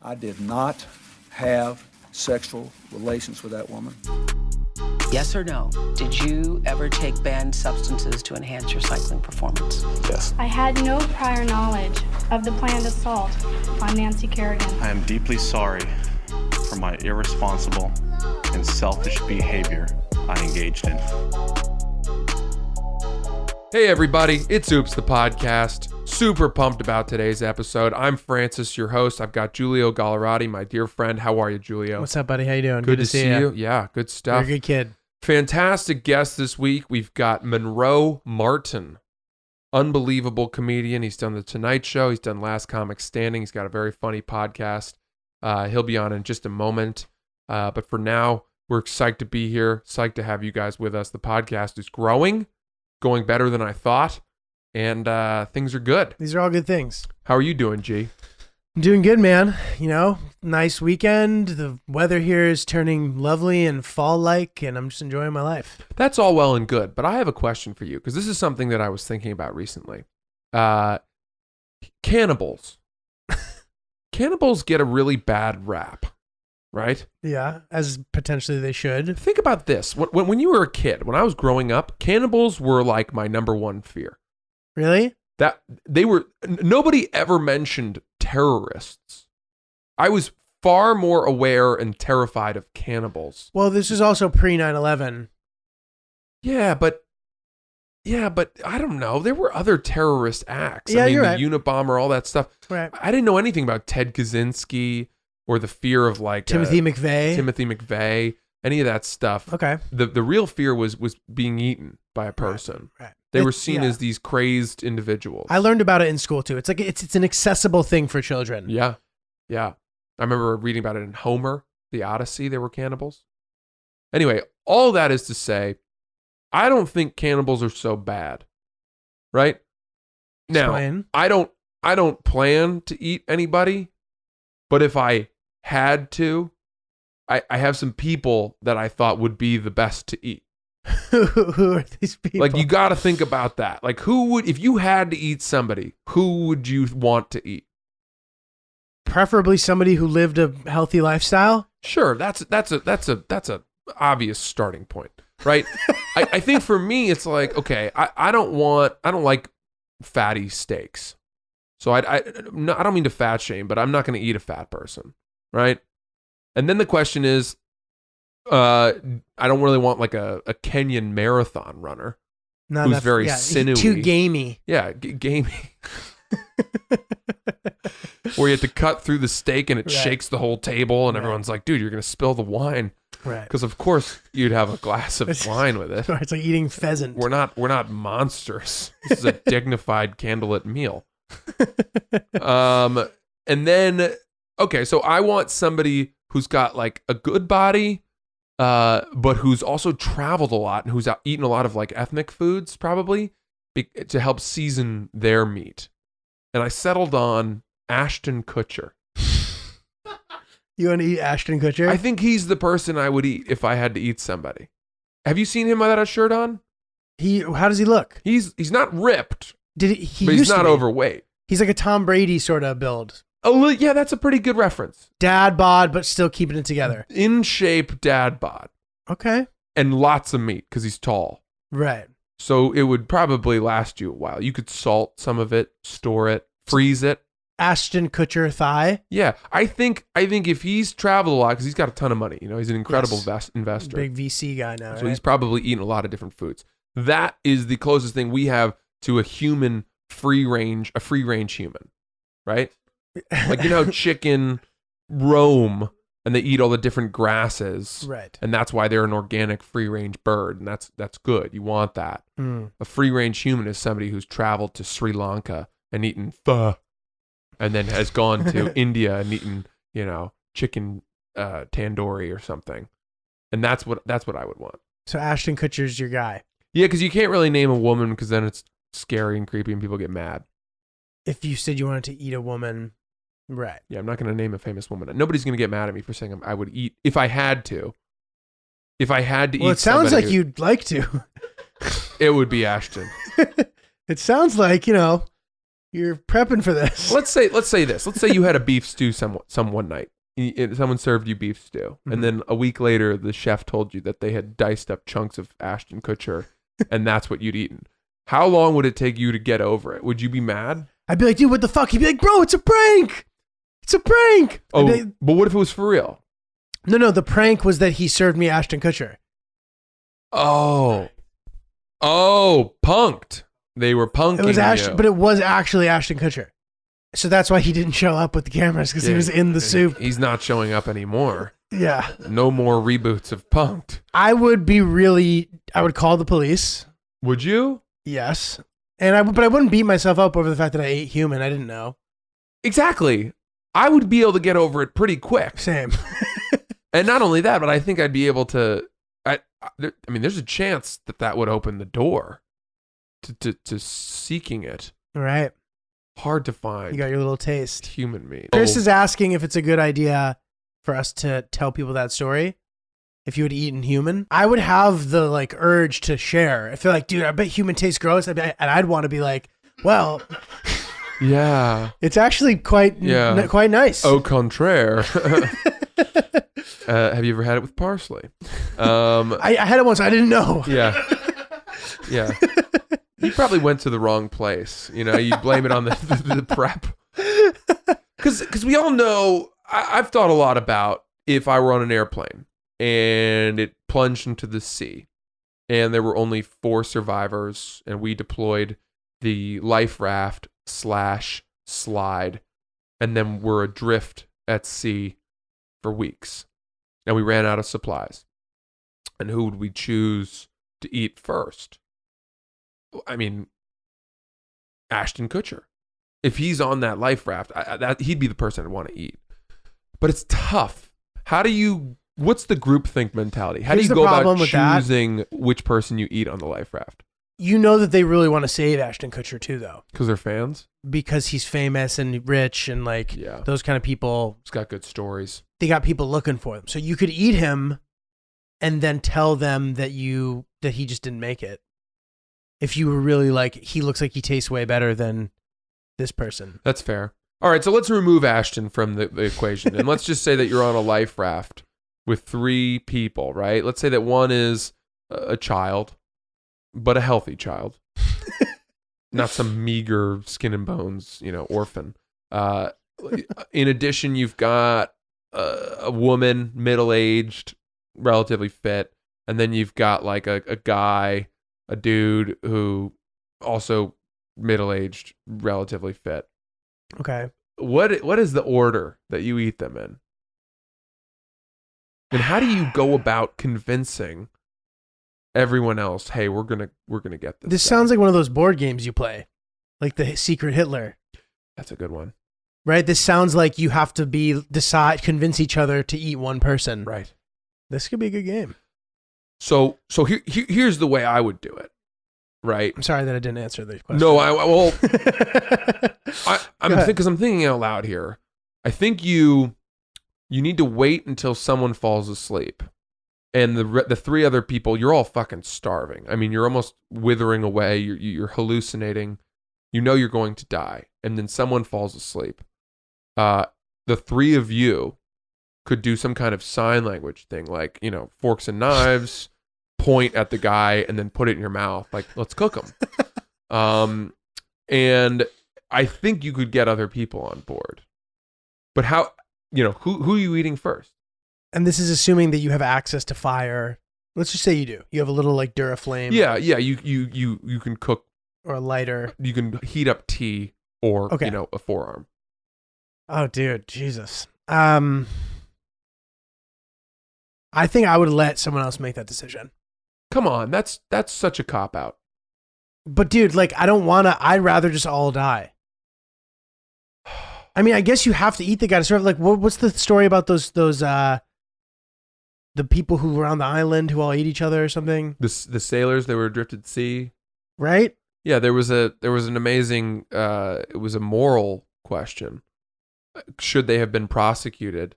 I did not have sexual relations with that woman. Yes or no? Did you ever take banned substances to enhance your cycling performance? Yes. I had no prior knowledge of the planned assault on Nancy Kerrigan. I am deeply sorry for my irresponsible and selfish behavior I engaged in. Hey everybody, it's Oops the Podcast. Super pumped about today's episode. I'm Francis, your host. I've got Giulio Gallerati, my dear friend. How are you, Giulio? What's up, buddy? How you doing? Good to see you. Yeah, good stuff. You're a good kid. Fantastic guest this week. We've got Monroe Martin. Unbelievable comedian. He's done The Tonight Show. He's done Last Comic Standing. He's got a very funny podcast. He'll be on in just a moment. But for now, we're psyched to be here. Psyched to have you guys with us. The podcast is growing, going better than I thought, and things are good. These are all good things. How are you doing, G? I'm doing good, man. You know, nice weekend. The weather here is turning lovely and fall-like, and I'm just enjoying my life. That's all well and good, but I have a question for you, because this is something that I was thinking about recently. Cannibals. Cannibals get a really bad rap, right? Yeah, as potentially they should. Think about this. When you were a kid, when I was growing up, cannibals were like my number one fear. Really? That they were. Nobody ever mentioned terrorists. I was far more aware and terrified of cannibals. Well, this is also pre 9/11. Yeah, but I don't know. There were other terrorist acts. Yeah, I mean, you're the right. Unabomber, all that stuff. Right. I didn't know anything about Ted Kaczynski or the fear of like Timothy McVeigh. Any of that stuff. Okay. The real fear was being eaten by a person. Right. They were seen as these crazed individuals. I learned about it in school too. It's like it's an accessible thing for children. Yeah. I remember reading about it in Homer, the Odyssey. They were cannibals. Anyway, all that is to say, I don't think cannibals are so bad, right? Now, Explain. I don't plan to eat anybody, but if I had to, I have some people that I thought would be the best to eat. Who are these people? Like, you got to think about that. Like, if you had to eat somebody, who would you want to eat? Preferably somebody who lived a healthy lifestyle. Sure, that's a obvious starting point, right? I think for me, it's like, okay, I don't like fatty steaks, so I don't mean to fat shame, but I'm not going to eat a fat person, right? And then the question is, I don't really want like a Kenyan marathon runner who's very sinewy, too gamey. Yeah, gamey. Where you have to cut through the steak and it shakes the whole table, and everyone's like, dude, you're going to spill the wine. Right. Because of course you'd have a glass of wine with it. It's like eating pheasant. We're not monsters. This is a dignified candlelit meal. And then, okay, so I want somebody who's got like a good body, but who's also traveled a lot and who's eaten a lot of like ethnic foods, probably, to help season their meat. And I settled on Ashton Kutcher. You want to eat Ashton Kutcher? I think he's the person I would eat if I had to eat somebody. Have you seen him without a shirt on? How does he look? He's not ripped, He but used he's to not be. overweight. He's like a Tom Brady sort of build. Oh, yeah, that's a pretty good reference. Dad bod, but still keeping it together. In shape dad bod. Okay. And lots of meat because he's tall. Right. So it would probably last you a while. You could salt some of it, store it, freeze it. Ashton Kutcher thigh. Yeah, I think if he's traveled a lot, because he's got a ton of money, he's an incredible investor. Big VC guy now. So he's probably eaten a lot of different foods. That is the closest thing we have to a free range human, right? Like, chicken roam and they eat all the different grasses, right? And that's why they're an organic free range bird, and that's good. You want that. A free range human is somebody who's traveled to Sri Lanka and eaten pho, and then has gone to India and eaten, chicken tandoori or something. And that's what I would want. So Ashton Kutcher's your guy. Yeah, because you can't really name a woman because then it's scary and creepy and people get mad. If you said you wanted to eat a woman, right? Yeah, I'm not going to name a famous woman. Nobody's going to get mad at me for saying I would eat if I had to. If I had to eat, well, it sounds like you'd like to. It would be Ashton. It sounds like You're prepping for this. Let's say this. Let's say you had a beef stew some one night. Someone served you beef stew, and then a week later, the chef told you that they had diced up chunks of Ashton Kutcher, and that's what you'd eaten. How long would it take you to get over it? Would you be mad? I'd be like, dude, what the fuck? He'd be like, bro, it's a prank. It's a prank. Oh, Like, but what if it was for real? no, the prank was that he served me Ashton Kutcher. Oh, punked. They were punking It was you. but it was actually Ashton Kutcher. So that's why he didn't show up with the cameras, because he was in the soup. He's not showing up anymore. Yeah. No more reboots of Punked. I would call the police. Would you? Yes. But I wouldn't beat myself up over the fact that I ate human. I didn't know. Exactly. I would be able to get over it pretty quick. Same. And not only that, but I think I'd be able to. I mean, there's a chance that would open the door to seeking it. All right. Hard to find. You got your little taste. Human meat. Chris is asking if it's a good idea for us to tell people that story. If you had eaten human, I would have the urge to share. I feel like, dude, I bet human tastes gross. I'd want to be like, well, yeah, it's actually quite nice. Au contraire. Have you ever had it with parsley? I had it once. I didn't know. Yeah. You probably went to the wrong place. You blame it on the prep. Because we all know, I've thought a lot about if I were on an airplane and it plunged into the sea and there were only 4 survivors and we deployed the life raft / slide and then we're adrift at sea for weeks and we ran out of supplies. And who would we choose to eat first? I mean, Ashton Kutcher. If he's on that life raft, he'd be the person I'd want to eat. But it's tough. What's the groupthink mentality? How do you go about choosing which person you eat on the life raft? You know that they really want to save Ashton Kutcher too, though. Because they're fans? Because he's famous and rich and those kind of people. He's got good stories. They got people looking for him. So you could eat him and then tell them that he just didn't make it. If you were really he looks like he tastes way better than this person. That's fair. All right, so let's remove Ashton from the equation. And let's just say that you're on a life raft with 3 people, right? Let's say that one is a child, but a healthy child. Not some meager skin and bones, orphan. In addition, you've got a woman, middle-aged, relatively fit. And then you've got a guy, a dude who also middle-aged, relatively fit. Okay. What is the order that you eat them in? And how do you go about convincing everyone else, hey, we're gonna get this? This sounds like one of those board games you play, like the Secret Hitler. That's a good one. Right? This sounds like you have to convince each other to eat one person. Right. This could be a good game. So here's the way I would do it. Right. I'm sorry that I didn't answer the question. No, I'm thinking out loud here. I think you need to wait until someone falls asleep, and the 3 other people, you're all fucking starving. I mean, you're almost withering away. You're hallucinating. You're going to die, and then someone falls asleep. The 3 of you could do some kind of sign language thing, like forks and knives. Point at the guy and then put it in your mouth, let's cook them. And I think you could get other people on board. But how, who are you eating first? And this is assuming that you have access to fire. Let's just say you do. You have a little Duraflame. Yeah, you can cook. Or a lighter. You can heat up tea or, a forearm. Oh, dude, Jesus. I think I would let someone else make that decision. Come on, that's such a cop-out. But dude, I don't want to, I'd rather just all die. I mean, I guess you have to eat the guy to survive. What's the story about those the people who were on the island who all ate each other or something? The sailors that were adrift at sea? Right? Yeah, there was an amazing, it was a moral question. Should they have been prosecuted?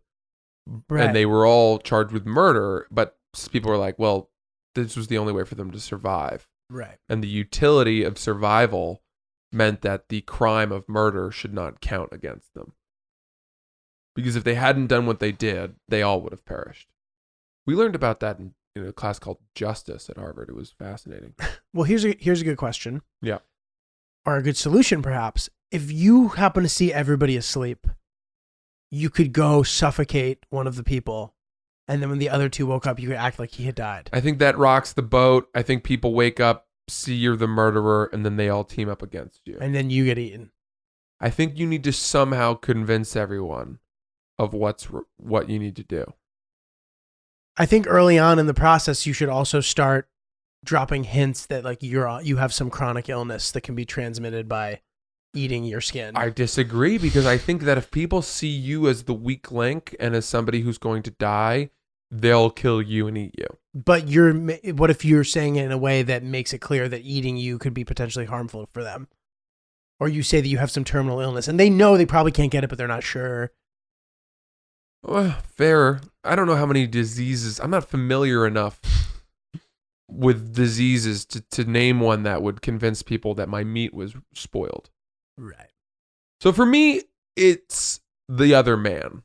Right. And they were all charged with murder, but people were like, well, this was the only way for them to survive. Right. And the utility of survival meant that the crime of murder should not count against them. Because if they hadn't done what they did, they all would have perished. We learned about that in a class called Justice at Harvard. It was fascinating. Well, here's a good question. Yeah. Or a good solution, perhaps. If you happen to see everybody asleep, you could go suffocate one of the people, and then when the other two woke up, you could act like he had died. I think that rocks the boat. I think people wake up, see you're the murderer, and then they all team up against you. And then you get eaten. I think you need to somehow convince everyone of what you need to do. I think early on in the process, you should also start dropping hints that like you have some chronic illness that can be transmitted by eating your skin. I disagree, because I think that if people see you as the weak link and as somebody who's going to die, they'll kill you and eat you. But what if you're saying it in a way that makes it clear that eating you could be potentially harmful for them? Or you say that you have some terminal illness and they know they probably can't get it, but they're not sure. Well, fair. I don't know how many diseases. I'm not familiar enough with diseases to name one that would convince people that my meat was spoiled. Right. So for me, it's the other man.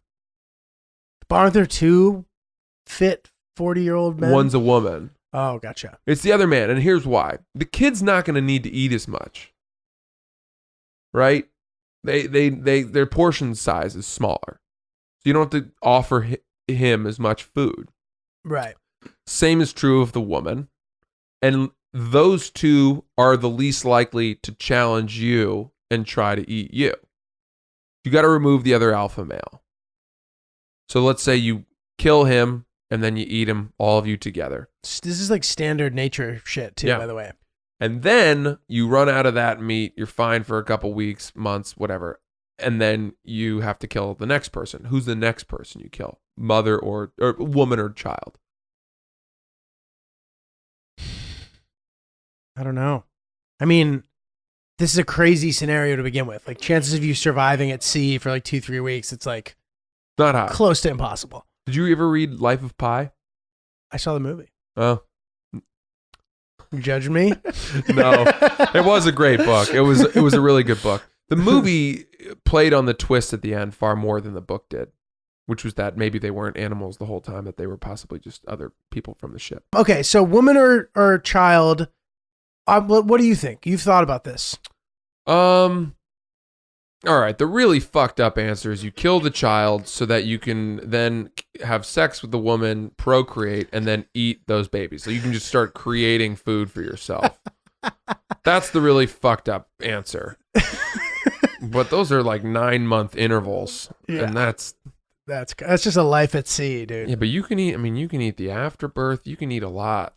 But aren't there two fit 40-year-old men? One's a woman. Oh, gotcha. It's the other man, and here's why. The kid's not going to need to eat as much. Right? Their portion size is smaller. So you don't have to offer him as much food. Right. Same is true of the woman. And those two are the least likely to challenge you and try to eat you. You got to remove the other alpha male. So let's say you kill him and then you eat him, all of you together. This is like standard nature shit too, by the way. And then you run out of that meat. You're fine for a couple weeks, months, whatever. And then you have to kill the next person. Who's the next person you kill? Mother or woman or child? I don't know. I mean, this is a crazy scenario to begin with. Like chances of you surviving at sea for like 2-3 weeks, it's like not high. Close to impossible. Did you ever read Life of Pi? I saw the movie. Oh. You judging me? No. It was a great book. It was a really good book. The movie played on the twist at the end far more than the book did, which was that maybe they weren't animals the whole time, that they were possibly just other people from the ship. Okay, so woman or child, what do you think? You've thought about this. All right, the really fucked up answer is you kill the child so that you can then have sex with the woman, procreate, and then eat those babies. So you can just start creating food for yourself. That's the really fucked up answer. But those are like 9-month intervals, and that's just a life at sea, dude. Yeah, but you can eat. I mean, you can eat the afterbirth. You can eat a lot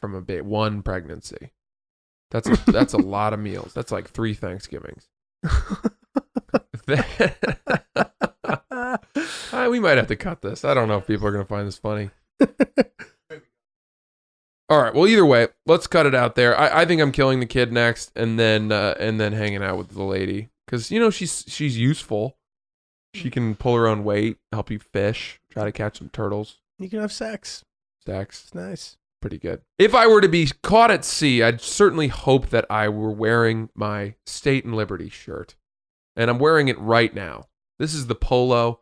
from one pregnancy. That's a lot of meals. That's like 3 Thanksgivings. We might have to cut this. I don't know if people are going to find this funny. All right. Well, either way, let's cut it out there. I think I'm killing the kid next, and then hanging out with the lady, because she's useful. She can pull her own weight, help you fish, try to catch some turtles. You can have sex. It's nice. Pretty good. If I were to be caught at sea, I'd certainly hope that I were wearing my State and Liberty shirt. And I'm wearing it right now. This is the polo.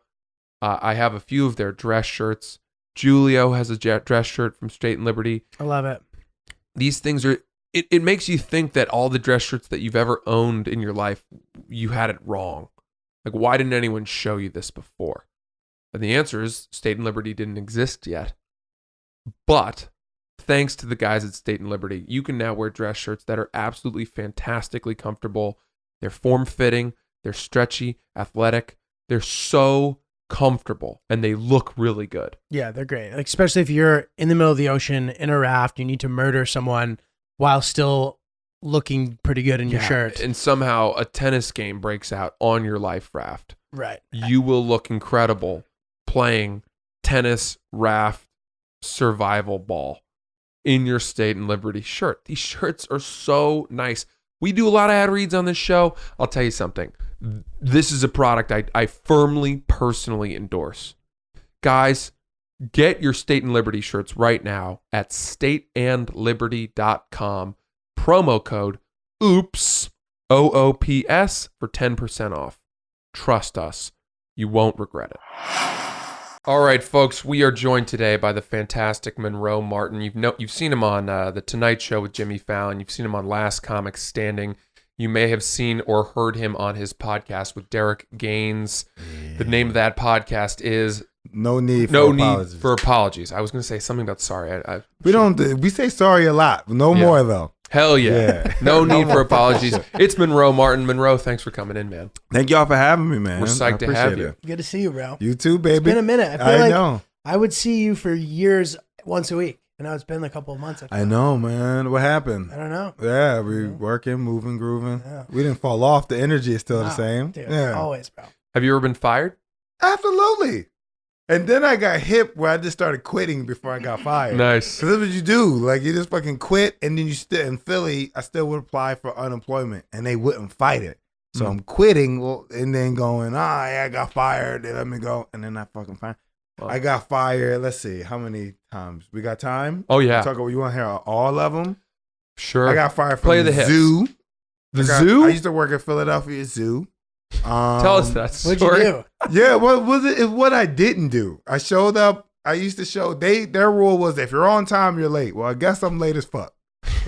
I have a few of their dress shirts. Giulio has a dress shirt from State and Liberty. I love it. These things are, it makes you think that all the dress shirts that you've ever owned in your life, you had it wrong. Like, why didn't anyone show you this before? And the answer is State and Liberty didn't exist yet. But thanks to the guys at State and Liberty, you can now wear dress shirts that are absolutely fantastically comfortable. They're form-fitting. They're stretchy, athletic. They're so comfortable, and they look really good. Yeah, they're great. Like, especially if you're in the middle of the ocean in a raft, you need to murder someone while still looking pretty good in your shirt. And somehow a tennis game breaks out on your life raft. Right. You will look incredible playing tennis raft survival ball in your State and Liberty shirt. These shirts are so nice. We do a lot of ad reads on this show. I'll tell you something. This is a product I firmly, personally endorse. Guys, get your State and Liberty shirts right now at stateandliberty.com. Promo code OOPS OOPS for 10% off. Trust us. You won't regret it. All right, folks, we are joined today by the fantastic Monroe Martin. You've seen him on The Tonight Show with Jimmy Fallon. You've seen him on Last Comic Standing. You may have seen or heard him on his podcast with Derek Gaines. Yeah. The name of that podcast is No Need for Apologies. I was going to say something about sorry. We say sorry a lot. No more, though. Hell yeah. No need for apologies. It's Monroe Martin. Monroe, thanks for coming in, man. Thank y'all for having me, man. We're psyched to have you. Good to see you, bro. You too, baby. It's been a minute. I feel I like know. I would see you for years once a week. And now it's been a couple of months. I know, man. What happened? I don't know. Yeah, we working, moving, grooving. Yeah. We didn't fall off. The energy is still the same. Dude, yeah. Always, bro. Have you ever been fired? Absolutely. And then I got hip where I just started quitting before I got fired. Nice. Because that's what you do. Like, you just fucking quit, and then you still, in Philly, I still would apply for unemployment, and they wouldn't fight it. So I'm quitting, and then going, yeah, I got fired, they let me go, and then I fucking fired. Wow. I got fired, let's see, how many times? We got time? Oh, yeah. Talk about, you want to hear all of them? Sure. I got fired from the zoo. Zoo? I used to work at Philadelphia Zoo. Tell us that story. What'd you do? Yeah, what was it? It's what I didn't do. I showed up. I used to show. Their rule was if you're on time, you're late. Well, I guess I'm late as fuck.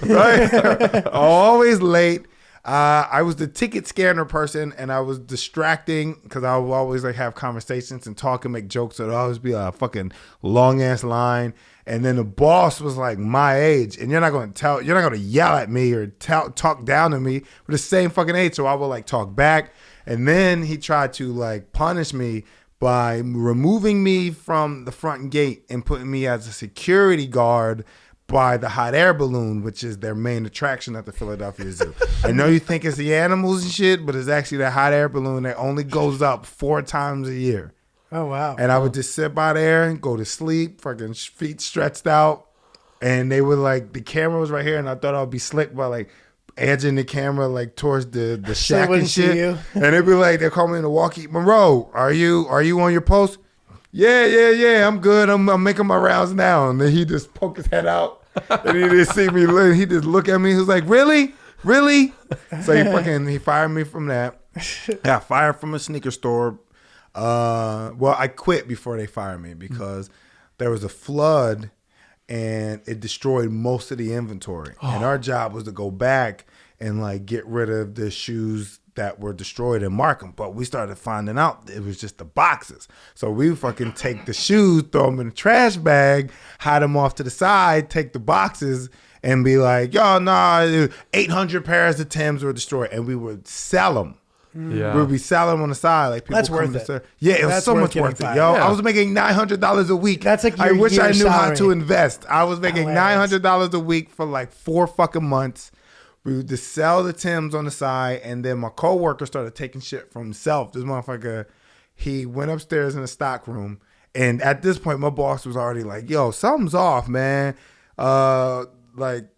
Right? I'm always late. I was the ticket scanner person, and I was distracting because I would always like have conversations and talk and make jokes. So it'd always be a fucking long ass line. And then the boss was like my age, and you're not going to yell at me or talk down to me. We're the same fucking age, so I would like talk back. And then he tried to like punish me by removing me from the front gate and putting me as a security guard by the hot air balloon, which is their main attraction at the Philadelphia Zoo. I know you think it's the animals and shit, but it's actually the hot air balloon that only goes up 4 times a year. Oh, wow. And I would just sit by there and go to sleep, fucking feet stretched out. And they were like, the camera was right here, and I thought I'd be slick by like edging the camera like towards the shack and shit. And they'd be like, they call me in the walkie, Monroe, are you on your post? Yeah, I'm good. I'm making my rounds now. And then he just poked his head out and he didn't see me. He just looked at me. He was like, really? So he fired me from that. Yeah, fired from a sneaker store. Well, I quit before they fired me because there was a flood and it destroyed most of the inventory. Oh. And our job was to go back and like get rid of the shoes that were destroyed and mark them. But we started finding out it was just the boxes. So we fucking take the shoes, throw them in a trash bag, hide them off to the side, take the boxes and be like, yo, nah, 800 pairs of Timbs were destroyed. And we would sell them. Yeah. We'd be selling them on the side. Like people That's come worth it. Yeah, it was so much worth it, yo. Yeah. I was making $900 a week. That's like I wish I knew how salary. to invest. I was making Hilarious. $900 a week for like 4 fucking months. We would just sell the Timbs on the side, and then my coworker started taking shit from himself. This motherfucker, he went upstairs in the stock room, and at this point, my boss was already like, "Yo, something's off, man. Like."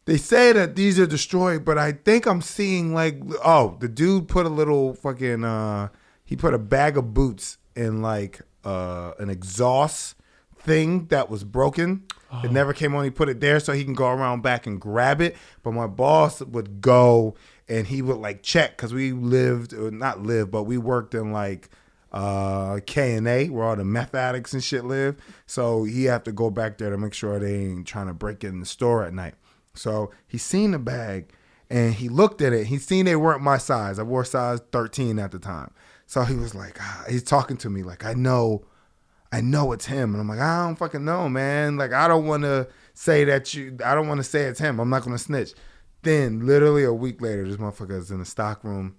They say that these are destroyed, but I think I'm seeing like, the dude put a little fucking, he put a bag of boots in like an exhaust thing that was broken. Oh. It never came on. He put it there so he can go around back and grab it. But my boss would go and he would like check because we we worked in like K&A where all the meth addicts and shit live. So he have to go back there to make sure they ain't trying to break in the store at night. So he seen the bag and he looked at it. He seen they weren't my size. I wore size 13 at the time. So he was like, he's talking to me like, I know it's him. And I'm like, I don't fucking know, man. Like, I don't want to say it's him. I'm not going to snitch. Then literally a week later, this motherfucker is in the stock room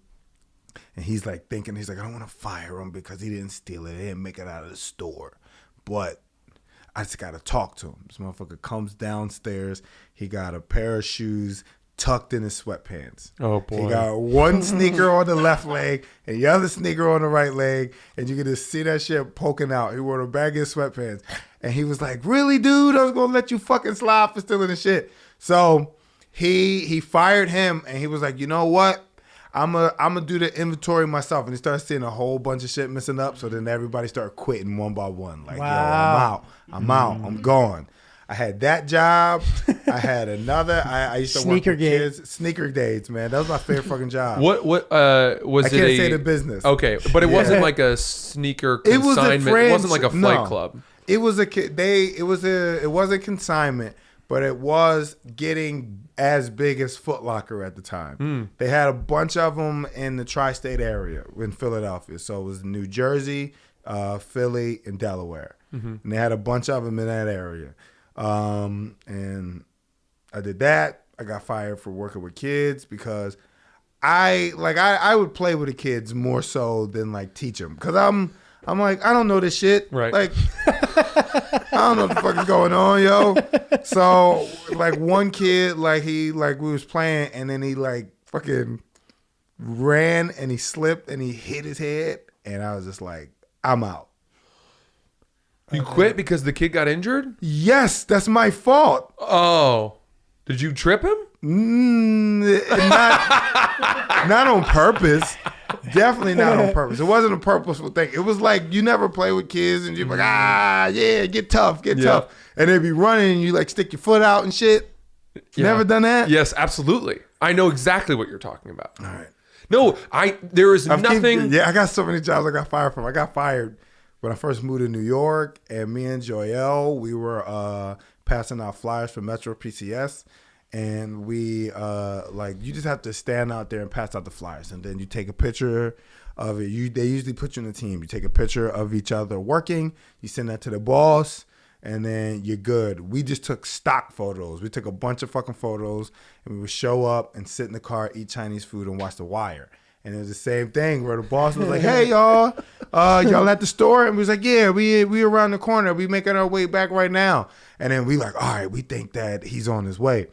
and he's like thinking, I don't want to fire him because he didn't steal it. He didn't make it out of the store. But I just got to talk to him. This motherfucker comes downstairs. He got a pair of shoes tucked in his sweatpants. Oh, boy. He got one sneaker on the left leg and the other sneaker on the right leg. And you can just see that shit poking out. He wore a bag of sweatpants. And he was like, really, dude? I was going to let you fucking slide for stealing the shit. So he fired him. And he was like, you know what? I'm gonna do the inventory myself. And he started seeing a whole bunch of shit missing up. So then everybody started quitting one by one. Like, wow. yo, I'm out. I'm gone. I had that job. I had another. I used to Sneaker work with gate. kids. Sneaker dates, man. That was my favorite fucking job. What was I it? can't say the business. Okay, but it Yeah. wasn't like a sneaker It was a consignment. It wasn't like a friends- flight no. club. It was it was a consignment, but it was getting as big as Foot Locker at the time. They had a bunch of them in the tri-state area in Philadelphia. So it was New Jersey, Philly, and Delaware. And they had a bunch of them in that area. And I did that. I got fired for working with kids because I would play with the kids more so than like teach them. Because I'm like, I don't know this shit. Right. Like, I don't know what the fuck is going on, yo. So, like, one kid, like, we was playing, and then he, like, fucking ran, and he slipped, and he hit his head, and I was just like, I'm out. You quit because the kid got injured? Yes, that's my fault. Oh. Did you trip him? Not on purpose. Definitely not on purpose. It wasn't a purposeful thing. It was like you never play with kids and you're like, get tough. And they'd be running and you like stick your foot out and shit. Yeah. Never done that? Yes, absolutely. I know exactly what you're talking about. All right. No, there is nothing. I got so many jobs I got fired from. I got fired when I first moved to New York, and me and Joel, we were passing out flyers for Metro PCS. And we you just have to stand out there and pass out the flyers, and then you take a picture of it. They usually put you in a team. You take a picture of each other working. You send that to the boss, and then you're good. We just took stock photos. We took a bunch of fucking photos, and we would show up and sit in the car, eat Chinese food, and watch The Wire. And it was the same thing where the boss was like, "Hey y'all, y'all at the store?" And we was like, "Yeah, we around the corner. We making our way back right now." And then we like, "All right, we think that he's on his way."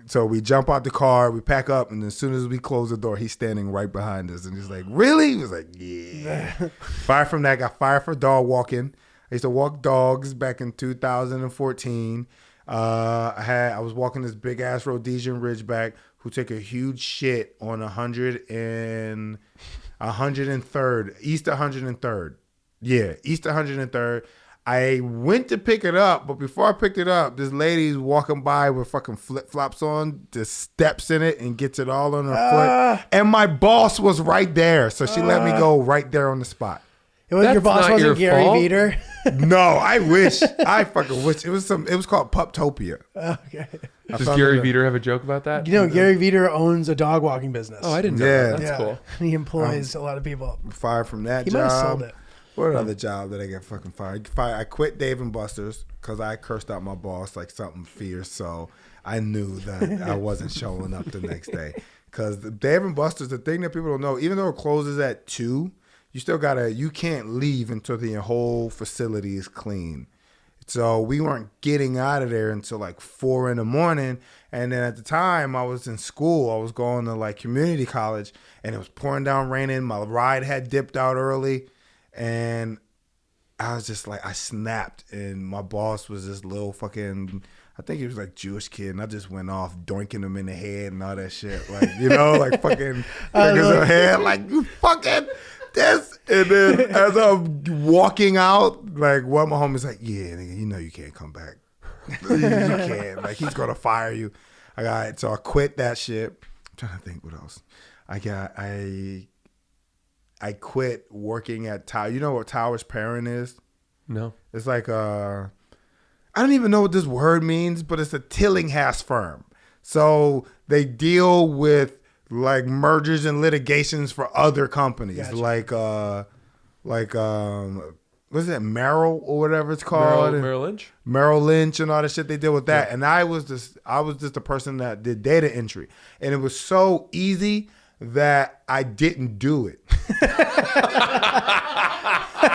So we jump out the car, we pack up, and as soon as we close the door, he's standing right behind us. And he's like, "Really?" He was like, "Yeah." Fired from that, got fired for dog walking. I used to walk dogs back in 2014. I was walking this big ass Rhodesian Ridgeback who took a huge shit on 103rd, East 103rd. Yeah, East 103rd. I went to pick it up, but before I picked it up, this lady's walking by with fucking flip-flops on, just steps in it and gets it all on her foot. And my boss was right there, so she let me go right there on the spot. Your That's boss not wasn't your Gary fault. Veter. No, I wish. I fucking wish. It was called Puptopia. Okay. Does Gary Veter have a joke about that? You know, Gary Veter owns a dog walking business. Oh, I didn't know Yeah. that. That's cool. He employs a lot of people. Fired from that He job. might have sold it. What other job did I get fucking fired? I quit Dave & Buster's because I cursed out my boss like something fierce. So I knew that I wasn't showing up the next day. Because Dave & Buster's, the thing that people don't know, even though it closes at 2, you can't leave until the whole facility is clean. So we weren't getting out of there until like 4 a.m. And then at the time I was in school, I was going to like community college, and it was pouring down raining. My ride had dipped out early. And I was just like, I snapped, and my boss was this little fucking, I think he was like Jewish kid, and I just went off doinking him in the head and all that shit. Like, you know, like fucking fingers in the head, like, you fucking this. And then as I'm walking out, like one of my homies like, yeah, nigga, you know you can't come back. You can't. Like, he's going to fire you. So I quit that shit. I'm trying to think what else. I quit working at Tower. You know what Tower's parent is? No. It's like I don't even know what this word means, but it's a Tillinghast firm. So they deal with like mergers and litigations for other companies, Gotcha. like what is it, Merrill or whatever it's called, Merrill Lynch? Merrill Lynch and all that shit. They deal with that, and I was just the person that did data entry, and it was so easy that I didn't do it.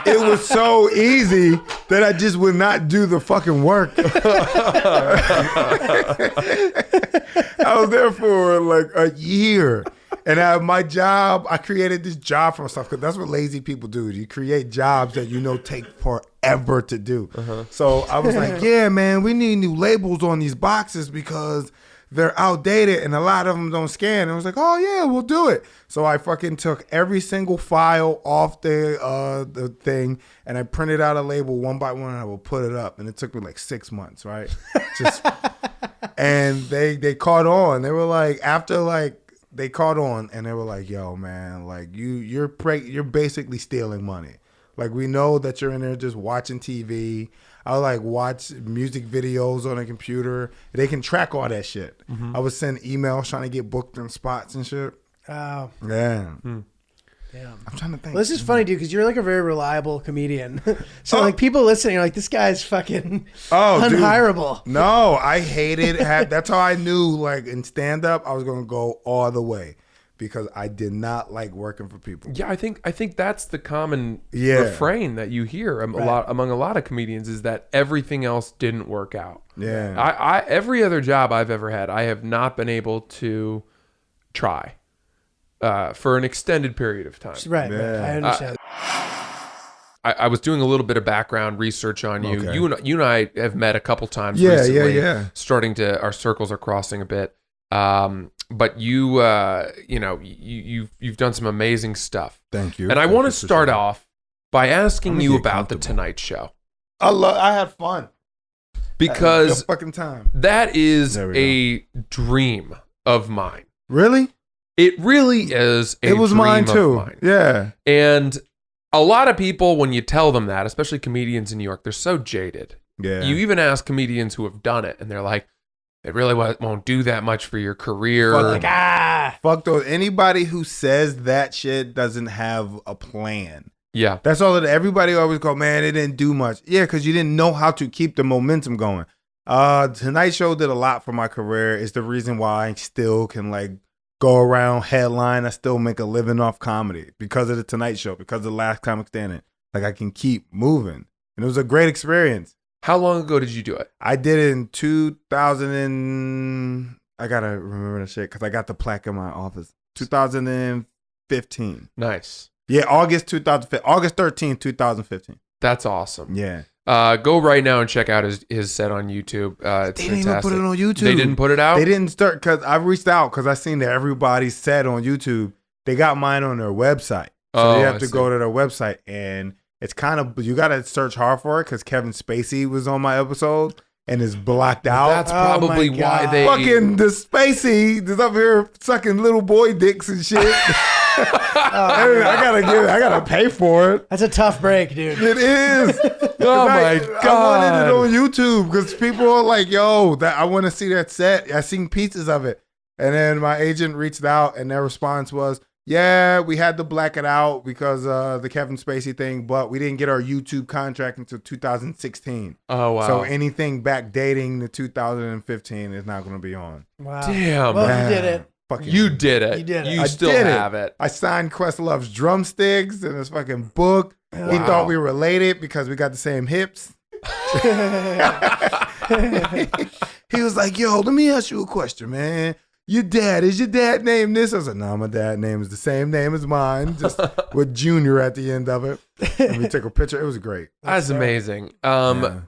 It was so easy that I just would not do the fucking work. I was there for like a year. And my job, I created this job for myself, because that's what lazy people do. You create jobs that you know take forever to do. So I was like, yeah, man, we need new labels on these boxes because they're outdated and a lot of them don't scan. And I was like, oh yeah, we'll do it. So I fucking took every single file off the thing and I printed out a label one by one and I will put it up. And it took me like 6 months, right? Just and they caught on. They were like, after like they caught on and they were like, yo, man, like you're basically stealing money. Like, we know that you're in there just watching TV. I would like watch music videos on a computer. They can track all that shit. I would send emails trying to get booked in spots and shit. Oh. Yeah. Damn. I'm trying to think. Well, this is funny, dude, because you're like a very reliable comedian. So like people listening are like, this guy's fucking unhireable. Dude. No, I hated. That's how I knew, like, in stand up, I was gonna go all the way. Because I did not like working for people. Yeah, I think that's the common refrain that you hear among a lot of comedians is that everything else didn't work out. Yeah. I every other job I've ever had, I have not been able to try for an extended period of time. Right. I understand. I was doing a little bit of background research on you. Okay. You and I have met a couple times recently. Yeah. Our circles are crossing a bit. But you've done some amazing stuff. Thank you. And I want to start off by asking you about the Tonight Show. I had fun. Because a fucking time. That is a dream of mine. Really? It really is a dream of mine. It was mine too. Yeah. And a lot of people, when you tell them that, especially comedians in New York, they're so jaded. Yeah. You even ask comedians who have done it, and they're like, it really won't do that much for your career. Fuck those. Anybody who says that shit doesn't have a plan. Yeah. That's all that everybody always go, man, it didn't do much. Yeah, because you didn't know how to keep the momentum going. Tonight Show did a lot for my career. It's the reason why I still can like go around headline. I still make a living off comedy because of the Tonight Show, because of the Last Comic Standing. Like, I can keep moving. And it was a great experience. How long ago did you do it? I did it in 2000 I gotta remember the shit because I got the plaque in my office. 2015. Nice. Yeah, August 2015. August 13th, 2015. That's awesome. Yeah. Go right now and check out his set on YouTube. It's They didn't fantastic. even put it on YouTube. They didn't put it out? They didn't start because I reached out because I seen that everybody's set on YouTube. They got mine on their website. So you have to go to their website, and it's kind of, you got to search hard for it because Kevin Spacey was on my episode and is blocked out. That's probably why they fucking the Spacey is up here sucking little boy dicks and shit. I gotta pay for it. That's a tough break, dude. It is. Oh my God. I wanted it on YouTube because people are like, yo, I want to see that set. I seen pieces of it. And then my agent reached out and their response was, yeah, we had to black it out because the Kevin Spacey thing, but we didn't get our YouTube contract until 2016. Oh, wow. So anything backdating to 2015 is not going to be on. Wow. Damn. Well, Man. you did it. You did it. You did it. You I still did have it. I signed Questlove's drumsticks and his fucking book. Wow. He thought we were related because we got the same hips. He was like, yo, let me ask you a question, man. Is your dad named this? I was like, no, my dad's name is the same name as mine, just with Junior at the end of it. And we took a picture. It was great. That's amazing. Yeah.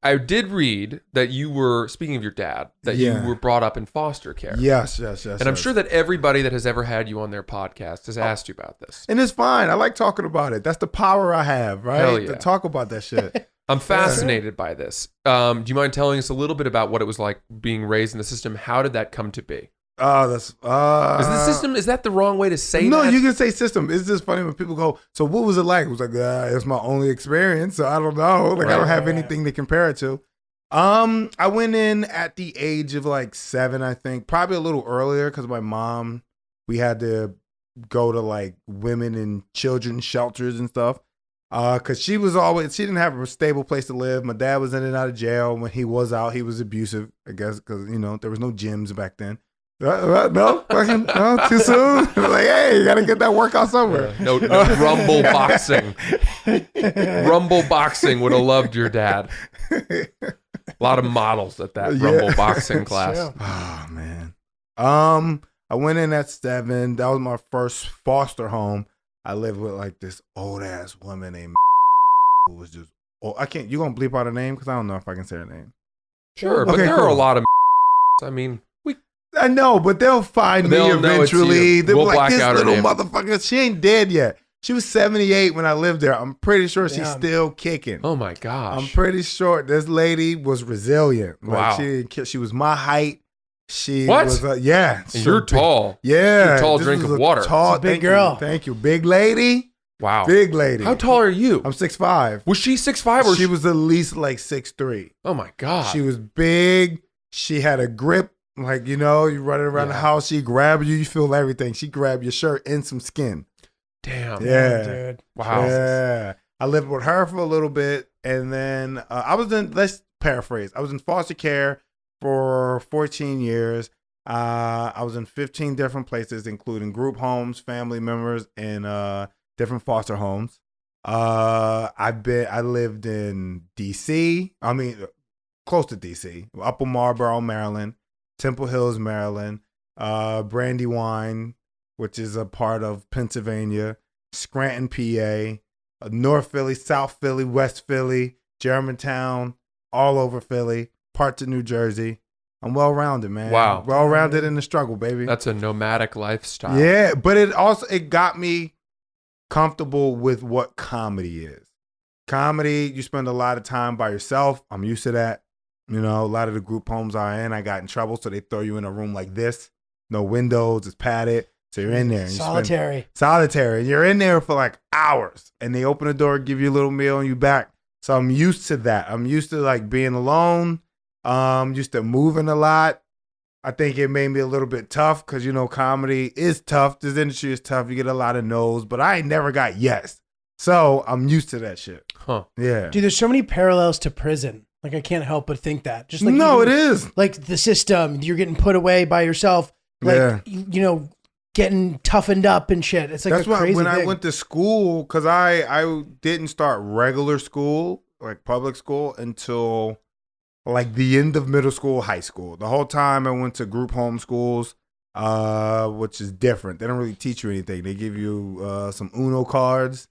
I did read that you were, speaking of your dad, that you were brought up in foster care. Yes. And I'm sure that everybody that has ever had you on their podcast has asked you about this. And it's fine. I like talking about it. That's the power I have, right? Hell yeah. To talk about that shit. I'm fascinated by this. Do you mind telling us a little bit about what it was like being raised in the system? How did that come to be? That's Is the system, is that the wrong way to say no, that? you can say system. It's just funny when people go, so what was it like? It was like, it's my only experience, so I don't know. Like, I don't have anything to compare it to. I went in at the age of like 7, I think, probably a little earlier because my mom, we had to go to like women and children's shelters and stuff. Cause she didn't have a stable place to live. My dad was in and out of jail. When he was out, he was abusive, I guess, cause there was no gyms back then. No, too soon. Like, hey, you gotta get that workout somewhere. No Rumble boxing. Rumble boxing would have loved your dad. A lot of models at that Rumble boxing class. Oh man. I went in at 7. That was my first foster home. I lived with like this old ass woman named who was just. Oh, you gonna bleep out her name because I don't know if I can say her name. Sure, but Okay, there cool. are a lot of. I mean, I know, but they'll find me They'll know it's eventually. you. They'll We'll be like, black this out her little name. motherfucker, she ain't dead yet. She was 78 when I lived there. I'm pretty sure she's Damn. still kicking. Oh my gosh. I'm pretty sure this lady was resilient. Like, Wow. she didn't kill. She was my height. She What? was, yeah. And so you're big. tall. Yeah. You're a tall this drink was of a water. Tall, She's a big thank you, girl. Thank you. Big lady. Wow. Big lady. How tall are you? I'm 6'5". Was she 6'5" or She was at least like 6'3". Oh my god. She was big. She had a grip. Like, you know, you running around the Yeah. house, she grab you, you feel everything. She grabbed your shirt and some skin. Damn. Yeah. dude. Wow. Yeah. I lived with her for a little bit. And then let's paraphrase. I was in foster care for 14 years. I was in 15 different places, including group homes, family members, and different foster homes. I lived in DC. I mean, close to DC, Upper Marlboro, Maryland, Temple Hills, Maryland, Brandywine, which is a part of Pennsylvania, Scranton, PA, North Philly, South Philly, West Philly, Germantown, all over Philly, parts of New Jersey. I'm well-rounded, man. Wow. Well-rounded in the struggle, baby. That's a nomadic lifestyle. Yeah, but it got me comfortable with what comedy is. Comedy, you spend a lot of time by yourself. I'm used to that. You know, a lot of the group homes I got in trouble, so they throw you in a room like this. No windows, it's padded. So you're in there. And Solitary. Solitary. You're in there for like hours. And they open the door, give you a little meal, and you back. So I'm used to that. I'm used to like being alone. Used to moving a lot. I think it made me a little bit tough because, you know, comedy is tough. This industry is tough. You get a lot of no's, but I ain't never got yes. So I'm used to that shit. Huh. Yeah. Dude, there's so many parallels to prison. Like, I can't help but think that. Just like No, even- it is. Like the system, you're getting put away by yourself. Like, Yeah. you know, getting toughened up and shit. It's like That's a why crazy when thing. I went to school, because I didn't start regular school, like public school, until like the end of middle school, high school. The whole time I went to group home schools, which is different. They don't really teach you anything. They give you some Uno cards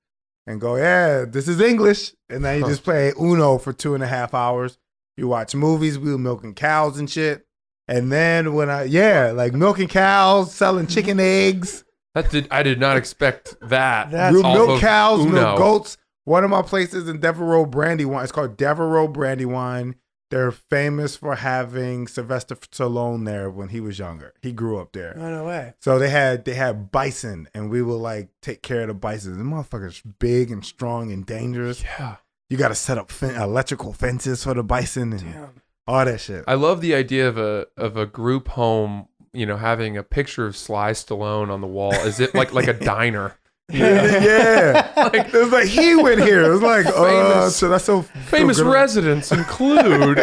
and go, yeah, this is English. And then you just play Uno for 2.5 hours. You watch movies. We were milking cows and shit. And then like milking cows, selling chicken eggs. I did not expect that. That's Real off milk of cows, Uno. milk goats. One of my places in Devereaux Brandywine, it's called Devereaux Brandywine. They're famous for having Sylvester Stallone there when he was younger. He grew up there. Oh, no way. So they had bison, and we would like take care of the bison. The motherfuckers big and strong and dangerous. Yeah. You got to set up electrical fences for the bison and all that shit. I love the idea of a group home, you know, having a picture of Sly Stallone on the wall. Is it like a diner? Yeah. It was like he went here. It was like, Famous- so that's so Famous good. residents include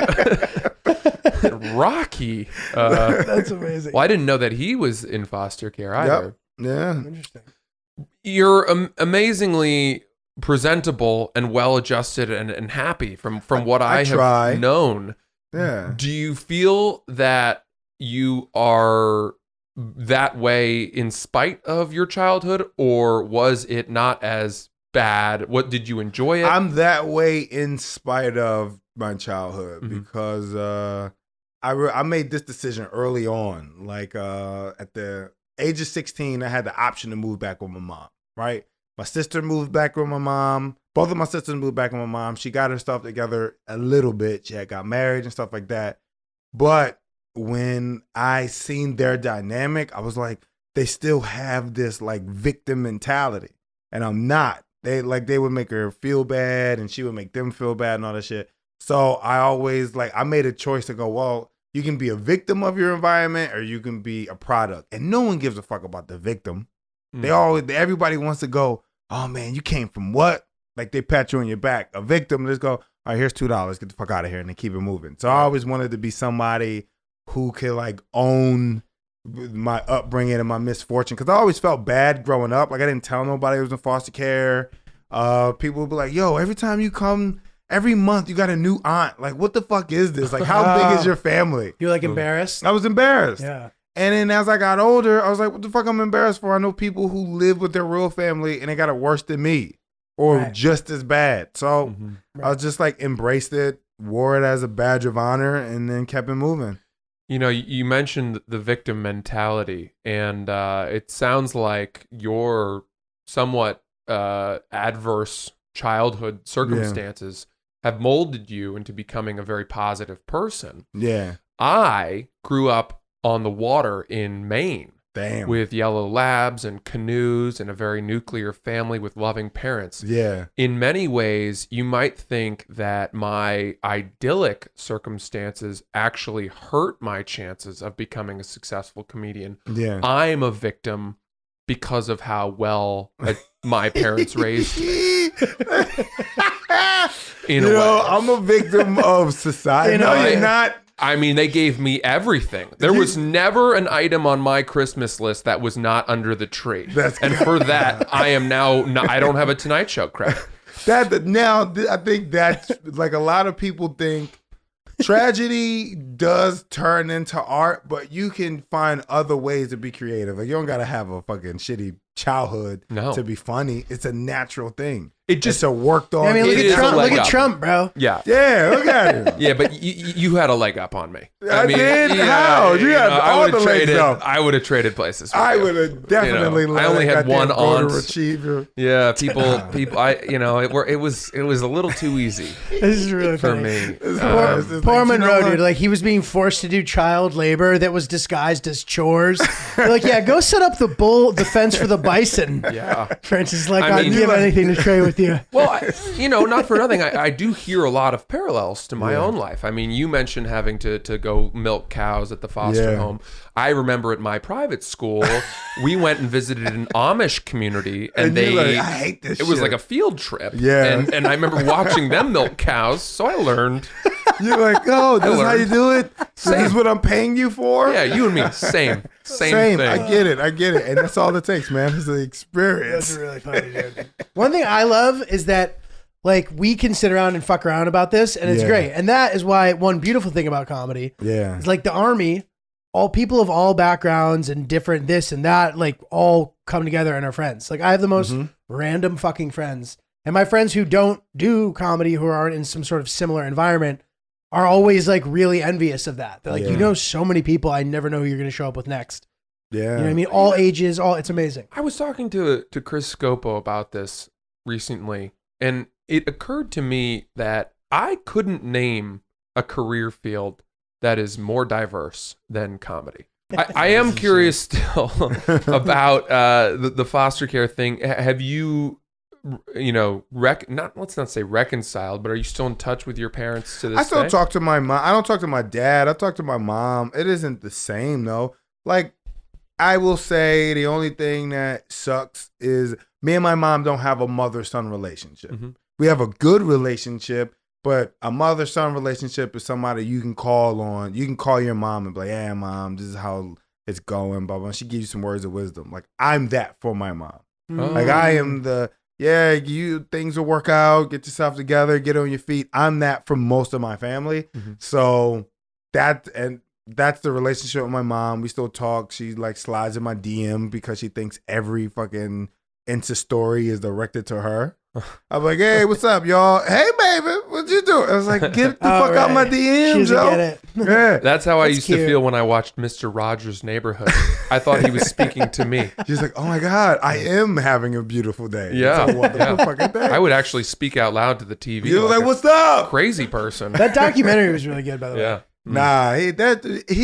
Rocky. That's amazing. Well, I didn't know that he was in foster care either. Yeah. Interesting. You're amazingly presentable and well-adjusted and happy from what I try. have known. Yeah. Do you feel that you are that way in spite of your childhood, or was it not as bad? What did you enjoy it? I'm that way in spite of my childhood Mhm. because I made this decision early on. Like at the age of 16, I had the option to move back with my mom, right? My sister moved back with my mom. Both of my sisters moved back with my mom. She got her stuff together a little bit. She had got married and stuff like that. But when I seen their dynamic, I was like, they still have this like victim mentality. And I'm not. They would make her feel bad and she would make them feel bad and all that shit. So I always I made a choice to go, well, you can be a victim of your environment or you can be a product. And no one gives a fuck about the victim. Everybody wants to go, oh man, you came from what? Like they pat you on your back. A victim, just go, all right, here's $2. Get the fuck out of here. And they keep it moving. So I always wanted to be somebody who could like own my upbringing and my misfortune. Cause I always felt bad growing up. Like I didn't tell nobody I was in foster care. People would be like, yo, every time you come, every month you got a new aunt. Like, what the fuck is this? Like, how big is your family? You're like embarrassed? I was embarrassed. Yeah. And then as I got older, I was like, what the fuck I'm embarrassed for? I know people who live with their real family and they got it worse than me or Right. just as bad. So I was just like embraced it, wore it as a badge of honor, and then kept it moving. You know, you mentioned the victim mentality, and it sounds like your somewhat adverse childhood circumstances have molded you into becoming a very positive person. Yeah. I grew up on the water in Maine. Damn. With yellow labs and canoes and a very nuclear family with loving parents. Yeah. In many ways, you might think that my idyllic circumstances actually hurt my chances of becoming a successful comedian. Yeah. I'm a victim because of how well my parents raised me. In a way. I'm a victim of society. No, you're not. I mean, they gave me everything. There was never an item on my Christmas list that was not under the tree. And for that, I am now, I don't have a Tonight Show credit. I think that's like a lot of people think tragedy does turn into art, but you can find other ways to be creative. Like, you don't got to have a fucking shitty childhood to be funny. It's a natural thing. It's a worked on. I mean, look at Trump, bro. Yeah. Yeah, look at him. Yeah, but you had a leg up on me. I did? How? You had all the legs up. I would have traded places. I would have definitely. I only had one aunt. Achiever. Yeah, people. It was a little too easy. This is really for funny. me. Poor Monroe, dude. Like, he was being forced to do child labor that was disguised as chores. They're like, yeah, go set up the fence for the bison. Yeah. Francis is like, I'd give anything to trade with you. Well, not for nothing. I do hear a lot of parallels to my own life. I mean, you mentioned having to go milk cows at the foster home. I remember at my private school, we went and visited an Amish community, and they. Like, I hate this. It was like a field trip. Yeah. And I remember watching them milk cows, so I learned. You're like, oh, this is how you do it? Same. This is what I'm paying you for? Yeah, you and me, same thing. I get it. And that's all it takes, man. It's the experience. That's really funny, dude. One thing I love is that, like, we can sit around and fuck around about this, and it's great. And that is why one beautiful thing about comedy is, like, the Army, all people of all backgrounds and different this and that, like, all come together and are friends. Like, I have the most random fucking friends. And my friends who don't do comedy, who aren't in some sort of similar environment, are always, like, really envious of that. They're like, you know so many people, I never know who you're going to show up with next. Yeah. You know what I mean? All ages, it's amazing. I was talking to Chris Scopo about this recently, and it occurred to me that I couldn't name a career field that is more diverse than comedy. I am curious still about the foster care thing. Have you, let's not say reconciled, but are you still in touch with your parents to this day? I still talk to my mom. I don't talk to my dad. I talk to my mom. It isn't the same, though. Like, I will say the only thing that sucks is me and my mom don't have a mother-son relationship. Mm-hmm. We have a good relationship, but a mother-son relationship is somebody you can call on. You can call your mom and be like, hey, mom, this is how it's going, blah, blah. She gives you some words of wisdom. Like, I'm that for my mom. Mm-hmm. Like, I am things will work out, get yourself together, get on your feet. I'm that for most of my family. Mm-hmm. So that's the relationship with my mom. We still talk. She, like, slides in my DM because she thinks every fucking Insta story is directed to her. I'm like, hey, what's up, y'all? Hey, baby, what you doing? I was like, get the fuck out my DMs, yo. Get it. Yeah. That's how I used to feel when I watched Mr. Rogers' Neighborhood. I thought he was speaking to me. She's like, oh my God, I am having a beautiful day. Yeah. It's a wonderful fucking day. I would actually speak out loud to the TV. You were like, what's up? Crazy person. That documentary was really good, by the way. Yeah. Nah, he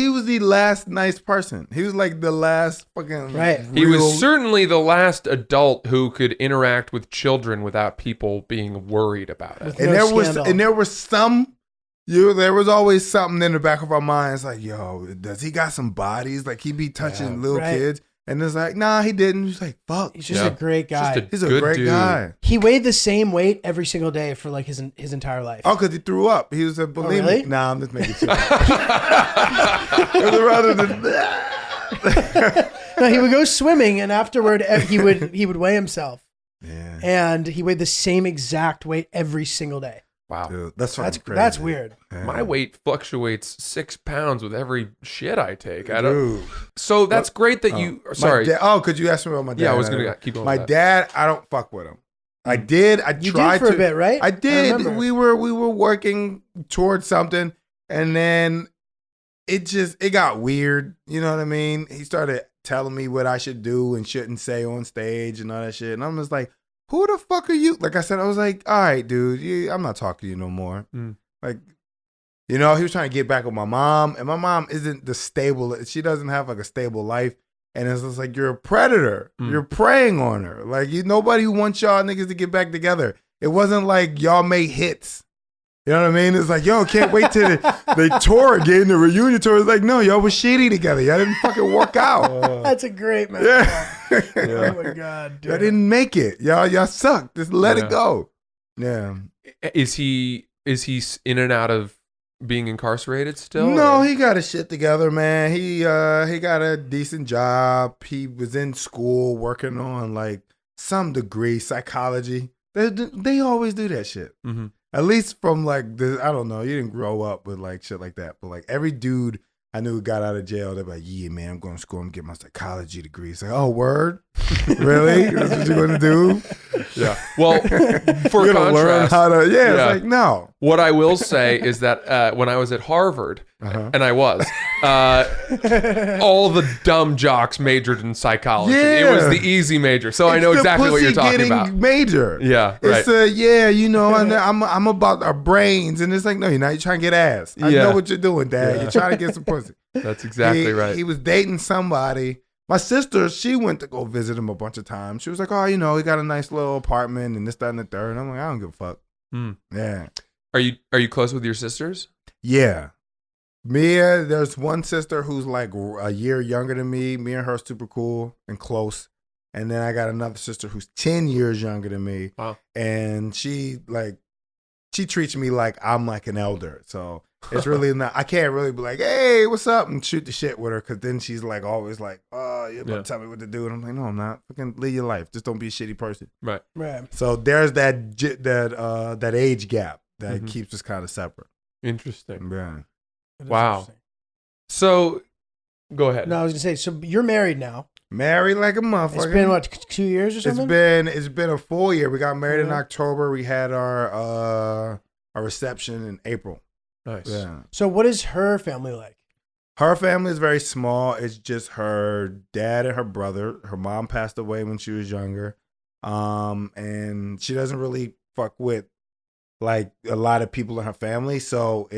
was the last nice person. He was like the last fucking He was certainly the last adult who could interact with children without people being worried about it. And there was always something in the back of our minds like, yo, does he got some bodies? Like, he be touching little kids. And it's like, nah, he didn't. He's like, fuck. He's just a great guy. He's a great guy. He weighed the same weight every single day for, like, his entire life. Oh, because he threw up. He was a bulimic. Really? Nah, I'm just making shit up. Rather than that. No, he would go swimming, and afterward he would weigh himself. Yeah. And he weighed the same exact weight every single day. Wow. Dude, that's crazy. That's weird. Yeah. My weight fluctuates 6 pounds with every shit I take. So that's great that you. Sorry. Could you ask me about my dad? Yeah, I was gonna keep going. My dad, I don't fuck with him. I did. I you tried did for a bit, right? I did. We were working towards something, and then it got weird. You know what I mean? He started telling me what I should do and shouldn't say on stage and all that shit. And I'm just like, who the fuck are you? Like I said, I was like, all right, dude, I'm not talking to you no more. Like, you know, he was trying to get back with my mom, and my mom isn't the stable. She doesn't have like a stable life. And it's just like, you're a predator. You're preying on her. Like, nobody wants y'all niggas to get back together. It wasn't like y'all made hits. You know what I mean? It's like, yo, can't wait till they tour again, the reunion tour. It's like, no, y'all was shitty together. Y'all didn't fucking work out. That's a great man. Yeah. Oh my God, dude. Y'all didn't make it. Y'all suck. Just let it go. Yeah. Is he in and out of being incarcerated still? No, or? he got his shit together, man. He got a decent job. He was in school working on like some degree, psychology. They always do that shit. Mm-hmm. At least from like I don't know. You didn't grow up with like shit like that, but like every dude I knew who got out of jail, they're like, yeah, man, I'm going to school and get my psychology degree. It's like, oh, word? Really? That's what you're going to do? Yeah. Well, for you're gonna learn contrast, how to. Yeah, it's like no. What I will say is that when I was at Harvard, and I was, all the dumb jocks majored in psychology. Yeah. It was the easy major, so I It's know the exactly what you're talking pussy-getting about. Major. Yeah, It's right. yeah, you know, I'm about our brains, and it's like, no, you're not. You're trying to get ass. I Yeah. know what you're doing, Dad. Yeah. You're trying to get some pussy. That's exactly right. He was dating somebody. My sister, she went to go visit him a bunch of times. She was like, oh, you know, he got a nice little apartment and this, that, and the third. And I'm like, I don't give a fuck. Yeah. Are you close with your sisters? Yeah. Mia, there's one sister who's like a year younger than me. Me and her are super cool and close. And then I got another sister who's 10 years younger than me. Wow. And she treats me like I'm like an elder. So it's really not, I can't really be like, hey, what's up? And shoot the shit with her. Cause then she's like always like, oh, you're about to tell me what to do. And I'm like, no, I'm not. Fucking live your life. Just don't be a shitty person. Right. So there's that age gap that keeps us kind of separate. Interesting. Yeah. Wow. So, go ahead. No, I was gonna say. So you're married now. Married like a motherfucker. It's been what, 2 years or something? It's been a full year. We got married in October. We had our reception in April. Nice. Yeah. So what is her family like? Her family is very small. It's just her dad and her brother. Her mom passed away when she was younger. And she doesn't really fuck with like a lot of people in her family. So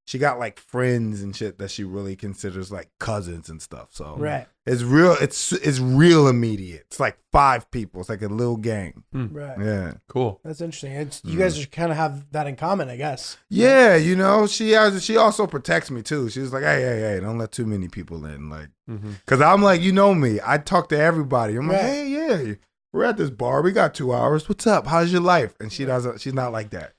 she got like friends and shit that she really considers like cousins and stuff. So Right. it's real immediate. It's like 5 people. It's like a little gang. Right. Yeah. Cool. That's interesting. You guys just kind of have that in common, I guess. Yeah, you know, she also protects me too. She was like, hey, don't let too many people in. Like, cause I'm like, you know me, I talk to everybody. I'm like, hey, yeah, we're at this bar. We got 2 hours. What's up? How's your life? And she's not like that.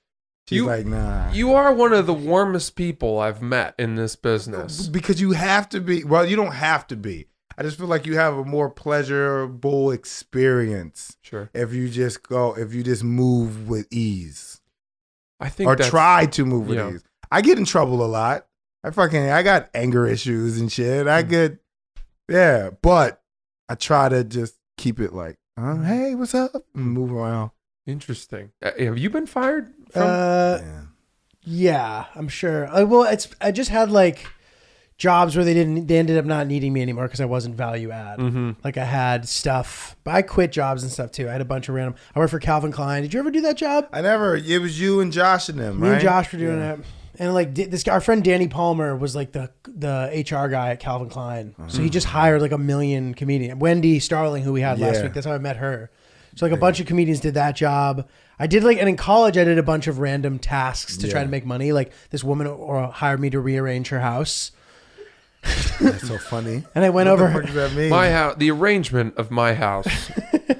She's like, nah. You are one of the warmest people I've met in this business. Because you have to be. Well, you don't have to be. I just feel like you have a more pleasurable experience. Sure. If you just move with ease. I think or try to move with ease. I get in trouble a lot. I got anger issues and shit. But I try to just keep it like, hey, what's up? And move around. Interesting. Have you been fired? Yeah, I'm sure. I just had like jobs where they ended up not needing me anymore because I wasn't value add. Like I had stuff, but I quit jobs and stuff too. I had a bunch of random. I worked for Calvin Klein. Did you ever do that job? I never. It was you and Josh and them, Me right? and Josh were doing it. And like this guy, our friend Danny Palmer was like the HR guy at Calvin Klein. So he just hired like a million comedians. Wendy Starling, who we had last week, that's how I met her. So like a bunch of comedians did that job. I did and in college I did a bunch of random tasks to try to make money. Like this woman hired me to rearrange her house. That's so funny. And I went over. What the fuck does that mean? My house, the arrangement of my house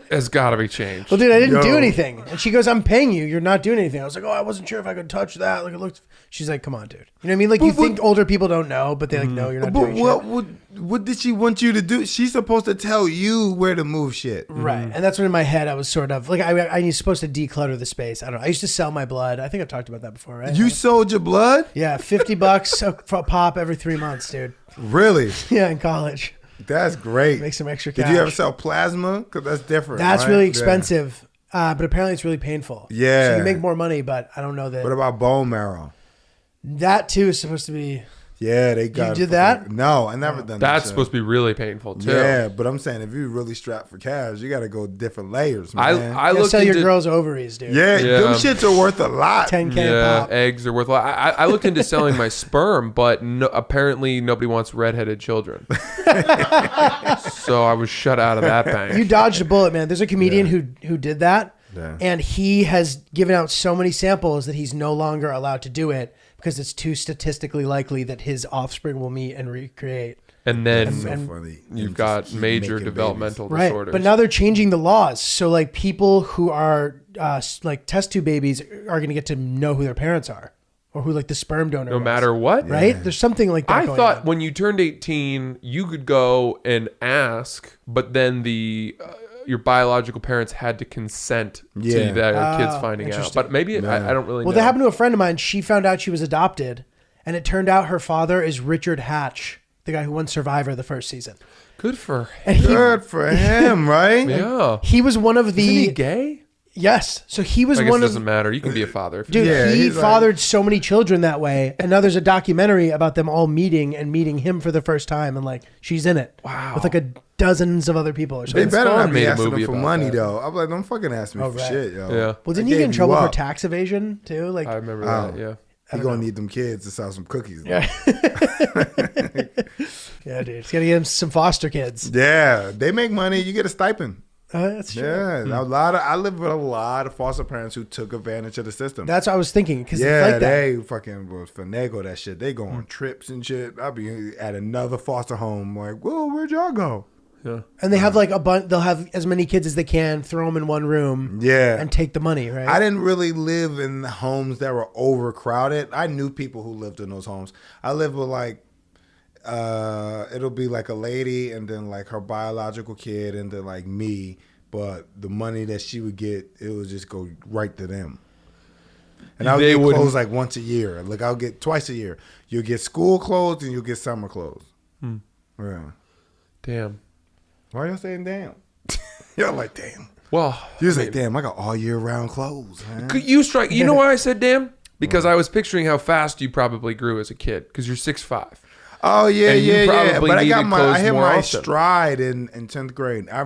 has got to be changed. Well, dude, I didn't do anything. And she goes, I'm paying you. You're not doing anything. I was like, oh, I wasn't sure if I could touch that. Like it looked. She's like, come on, dude. You know what I mean? Like think older people don't know, but they like, no, you're not doing shit. What did she want you to do? She's supposed to tell you where to move shit. Right. And that's when in my head I was sort of like, I was supposed to declutter the space. I don't know. I used to sell my blood. I think I've talked about that before, right? You sold your blood? Yeah, $50 a pop every 3 months, dude. Really? Yeah, in college. That's great. Make some extra cash. Did you ever sell plasma? Because that's different. That's right? really expensive, but apparently it's really painful. Yeah. So you make more money, but I don't know that. What about bone marrow? That too is supposed to be. Yeah, they got. did that? No, I never done that. That's shit. supposed to be really painful too. Yeah, but I'm saying if you really strapped for cash, you got to go different layers, I man. I You looked sell into your girl's ovaries, dude. yeah, Yeah. them shits are worth a lot. 10K yeah, pop. eggs are worth a lot. I looked into selling my sperm, but apparently nobody wants redheaded children. So I was shut out of that bank. You dodged a bullet, man. There's a comedian who did that, Yeah. and he has given out so many samples that he's no longer allowed to do it because it's too statistically likely that his offspring will meet and recreate. And then So And- funny. you've And got just keep major making developmental Right, disorders. but now they're changing the laws. So like people who are like test tube babies are going to get to know who their parents are, or who like the sperm donor. no was. matter what. right? There's something like that. I going thought on. when you turned 18, you could go and ask, but then your biological parents had to consent Yeah. to their kids Oh, finding out. interesting. But maybe I don't really know. Well, that happened to a friend of mine. She found out she was adopted, and it turned out her father is Richard Hatch, the guy who won Survivor the first season. Good for And he, Good for him, right? yeah. he was one of Isn't he the gay? yes. So he was I guess one it of doesn't matter. You can be a father. If you dude. Yeah, he he's like- fathered so many children that way, and now there's a documentary about them all meeting him for the first time, and like she's in it. Wow. with like a dozens of other people or They something. Vince better Vaughn not be made a asking movie them for about money that. though. I'm like, don't fucking ask me Oh, for right. shit, yo. Yeah. Well, didn't I he get in gave trouble you for up. tax evasion too? Like, I remember Oh. that. Yeah. He gonna need them kids to sell some cookies. though. yeah, yeah, dude, he's gotta get him some foster kids. Yeah, they make money. You get a stipend. That's true. Yeah, Hmm. I live with a lot of foster parents who took advantage of the system. That's what I was thinking because yeah, it's like that. they fucking was finagle that shit. They go on Hmm. trips and shit. I'll be at another foster home like, whoa, where'd y'all go? Yeah. And they have like a bunch. They'll have as many kids as they can, throw them in one room, Yeah. and take the money. Right? I didn't really live in homes that were overcrowded. I knew people who lived in those homes. I lived with like, it'll be like a lady and then like her biological kid and then like me. But the money that she would get, it would just go right to them. And I would They get wouldn't- clothes like once a year. Like I'll get twice a year. You'll get school clothes and you'll get summer clothes. Yeah. Damn. Why y'all saying damn? Y'all like damn. Well, You was like damn. I got all year round clothes, man. could you strike? You know why I said damn? Because I was picturing how fast you probably grew as a kid. Because you're 6'5". Oh yeah, And you yeah, yeah. probably But I got needed I clothes hit more my often. stride in 10th grade. I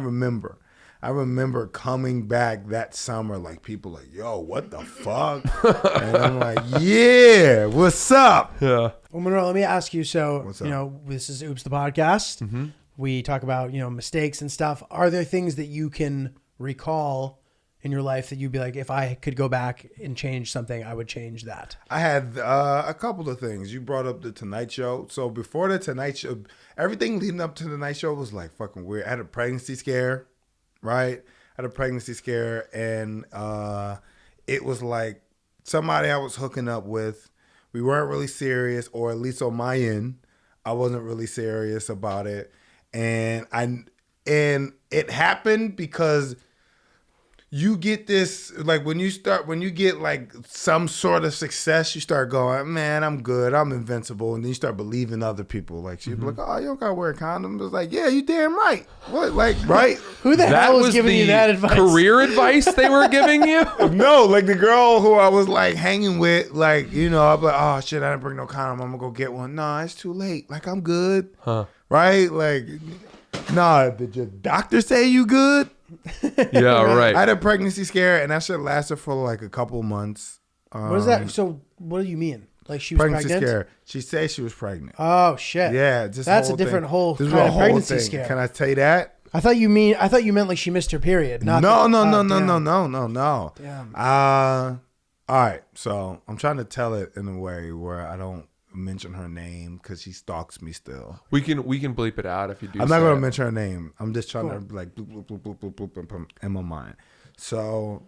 remember coming back that summer, like people like, yo, what the fuck? And I'm like, yeah, what's up? Yeah. Well, Monroe, let me ask you. So, What's you up? know, this is Oops the podcast. Mm-hmm. We talk about mistakes and stuff. Are there things that you can recall in your life that you'd be like, if I could go back and change something, I would change that? I had a couple of things. You brought up the Tonight Show. So before the Tonight Show, everything leading up to the Tonight Show was like fucking weird. I had a pregnancy scare, right? I had a pregnancy scare, and it was like somebody I was hooking up with. We weren't really serious, or at least on my end, I wasn't really serious about it. And it happened because you get this, like when you get like some sort of success, you start going, man, I'm good, I'm invincible. And then you start believing other people. Like she'd be like, oh, you don't gotta wear a condom. It's like, yeah, you damn right. What, like, right? Who the hell was giving you that advice? Career advice they were giving you? No, like the girl who I was like hanging with, like, I'm like, oh shit, I didn't bring no condom, I'm gonna go get one. Nah, it's too late. Like, I'm good. Huh. Right? Like, nah, did your doctor say you good? Yeah, right. I had a pregnancy scare, and that shit lasted for like a couple months. What is that? So, what do you mean? Like she was Pregnancy pregnant? scare. She said she was pregnant. Oh shit! Yeah, just that's a whole different thing. whole This is kind a of whole pregnancy thing. scare. Can I tell you that? I thought you meant like she missed her period. Not No. Damn. All right. So I'm trying to tell it in a way where I don't mention her name because she stalks me still. We can bleep it out if you do. I'm not say going to it. mention her name. I'm just trying to like bloop, bloop, bloop, bloop, bloop, bloop, bloop in my mind. So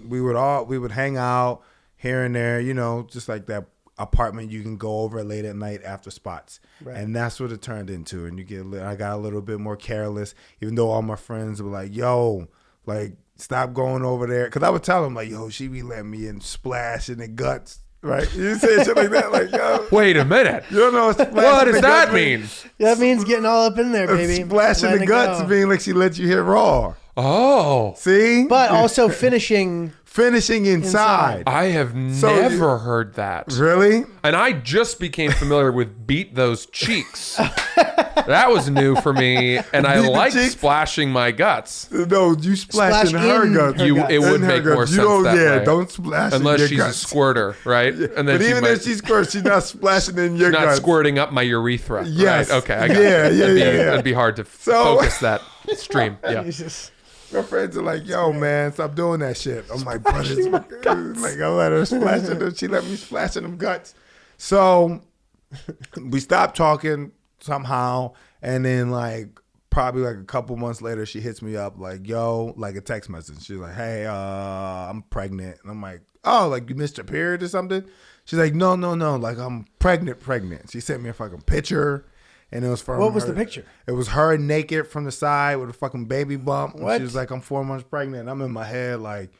we would hang out here and there, just like that apartment you can go over late at night after spots. Right. And that's what it turned into. And I got a little bit more careless, even though all my friends were like, yo, like, stop going over there. Because I would tell them, like, yo, she be letting me in splashing the guts. Right? You say shit like that, like, yo. Wait a minute. You don't know what splashing What the does guts that mean? That means getting all up in there, baby. Splashing Letting the it guts go. being like she let you hit raw. Oh. See? But also finishing finishing inside. I have So never heard that. Really? And I just became familiar with beat those cheeks. That was new for me, and I Beat the like cheeks? splashing my guts. No, you splash in her in guts. her You, guts. it would In her make more guts. sense You don't, that yeah, way. don't splash Unless in your she's guts. a squirter, right? And then But even might, if she squirts, she's not splashing in your not guts. squirting up my urethra. Yes. Right? Okay. I got Yeah, it. yeah, It'd be, yeah. It'd be hard to So- focus that stream. Yeah. Jesus. My friends are like, yo, man, stop doing that shit. I'm like, but it's like, I let her splash in them. She let me splash in them guts. So we stopped talking somehow. And then like, probably like a couple months later, she hits me up like, yo, like a text message. She's like, hey, I'm pregnant. And I'm like, oh, like you missed your period or something? She's like, no. Like I'm pregnant. She sent me a fucking picture. And it was from What was her- the picture? It was her naked from the side with a fucking baby bump. And What? She was like, I'm 4 months pregnant. I'm in my head like,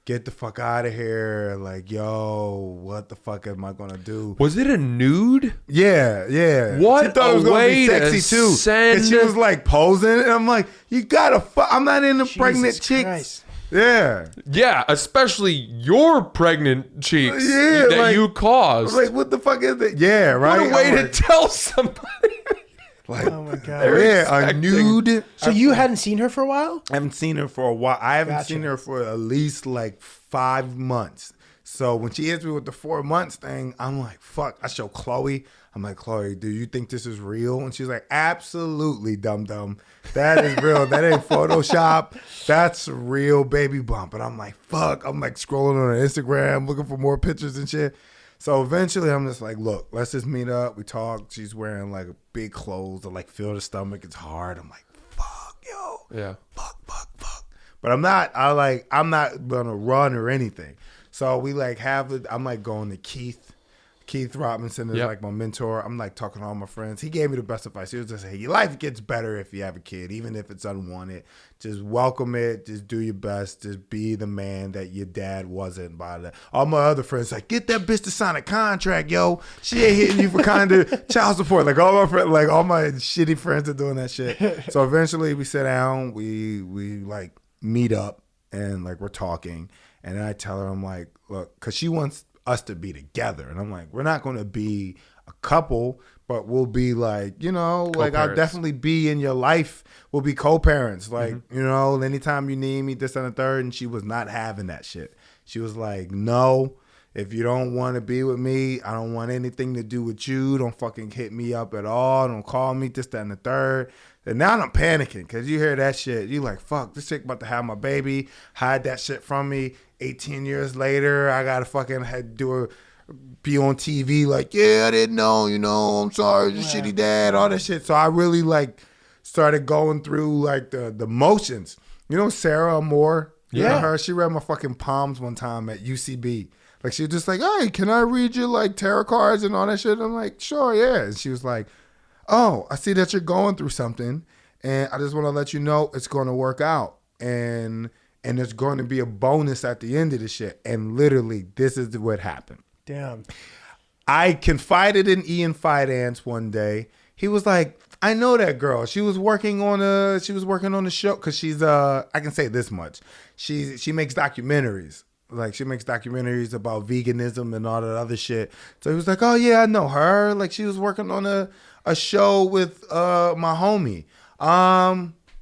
get the fuck out of here. Like, yo, what the fuck am I gonna do? Was it a nude? Yeah. What She thought a it was gonna way be to sexy too. send- And she was like posing. And I'm like, you gotta fuck. I'm not into pregnant Jesus chicks. Christ. Yeah. Yeah, especially your pregnant cheeks Yeah, that like- you caused. Like, what the fuck is it? Yeah, right. what a way I'm to like, tell somebody. like, Oh my God. yeah, a expecting- nude. So you hadn't seen her for a while? I haven't seen her for a while. I haven't Gotcha. seen her for at least like 5 months. So when she hits me with the 4 months thing, I'm like, fuck. I show Chloe. I'm like, Chloe, do you think this is real? And she's like, absolutely, dum-dum. That is real. That ain't Photoshop. That's a real baby bump. And I'm like, fuck. I'm like scrolling on her Instagram, looking for more pictures and shit. So eventually I'm just like, look, let's just meet up. We talk. She's wearing like big clothes to like feel the stomach. It's hard. I'm like, fuck, yo. Yeah. Fuck. But I'm not gonna run or anything. So we like I'm like going to Keith Robinson is Yep. like my mentor. I'm like talking to all my friends. He gave me the best advice. He was just hey, your life gets better if you have a kid, even if it's unwanted. Just welcome it. Just do your best. Just be the man that your dad wasn't. By that, all my other friends like get that bitch to sign a contract, yo. She ain't hitting you for kind of child support. Like all my friends, like all my shitty friends are doing that shit. So eventually we sit down. We like meet up and like we're talking. And then I tell her, I'm like, look, because she wants us to be together. And I'm like, we're not going to be a couple, but we'll be like, like I'll Co-parents. definitely be in your life. We'll be co-parents. Like, anytime you need me, this and the third. And she was not having that shit. She was like, no, if you don't want to be with me, I don't want anything to do with you. Don't fucking hit me up at all. Don't call me, this, that, and the third. And now I'm panicking because you hear that shit. You like, fuck, this chick about to have my baby, hide that shit from me. 18 years later, I got to fucking be on TV like, yeah, I didn't know, I'm sorry, the shitty dad, all that shit. So I really like started going through like the motions. Sarah Moore? You know Yeah. her? She read my fucking palms one time at UCB. Like she was just like, hey, can I read you like tarot cards and all that shit? I'm like, sure, yeah. And she was like, oh, I see that you're going through something, and I just want to let you know it's going to work out, and there's going to be a bonus at the end of the shit. And literally, this is what happened. Damn. I confided in Ian Fidance one day. He was like, I know that girl. She was working on a show because she's I can say this much. She makes documentaries. Like she makes documentaries about veganism and all that other shit. So he was like, oh yeah, I know her. Like she was working on a show with my homie.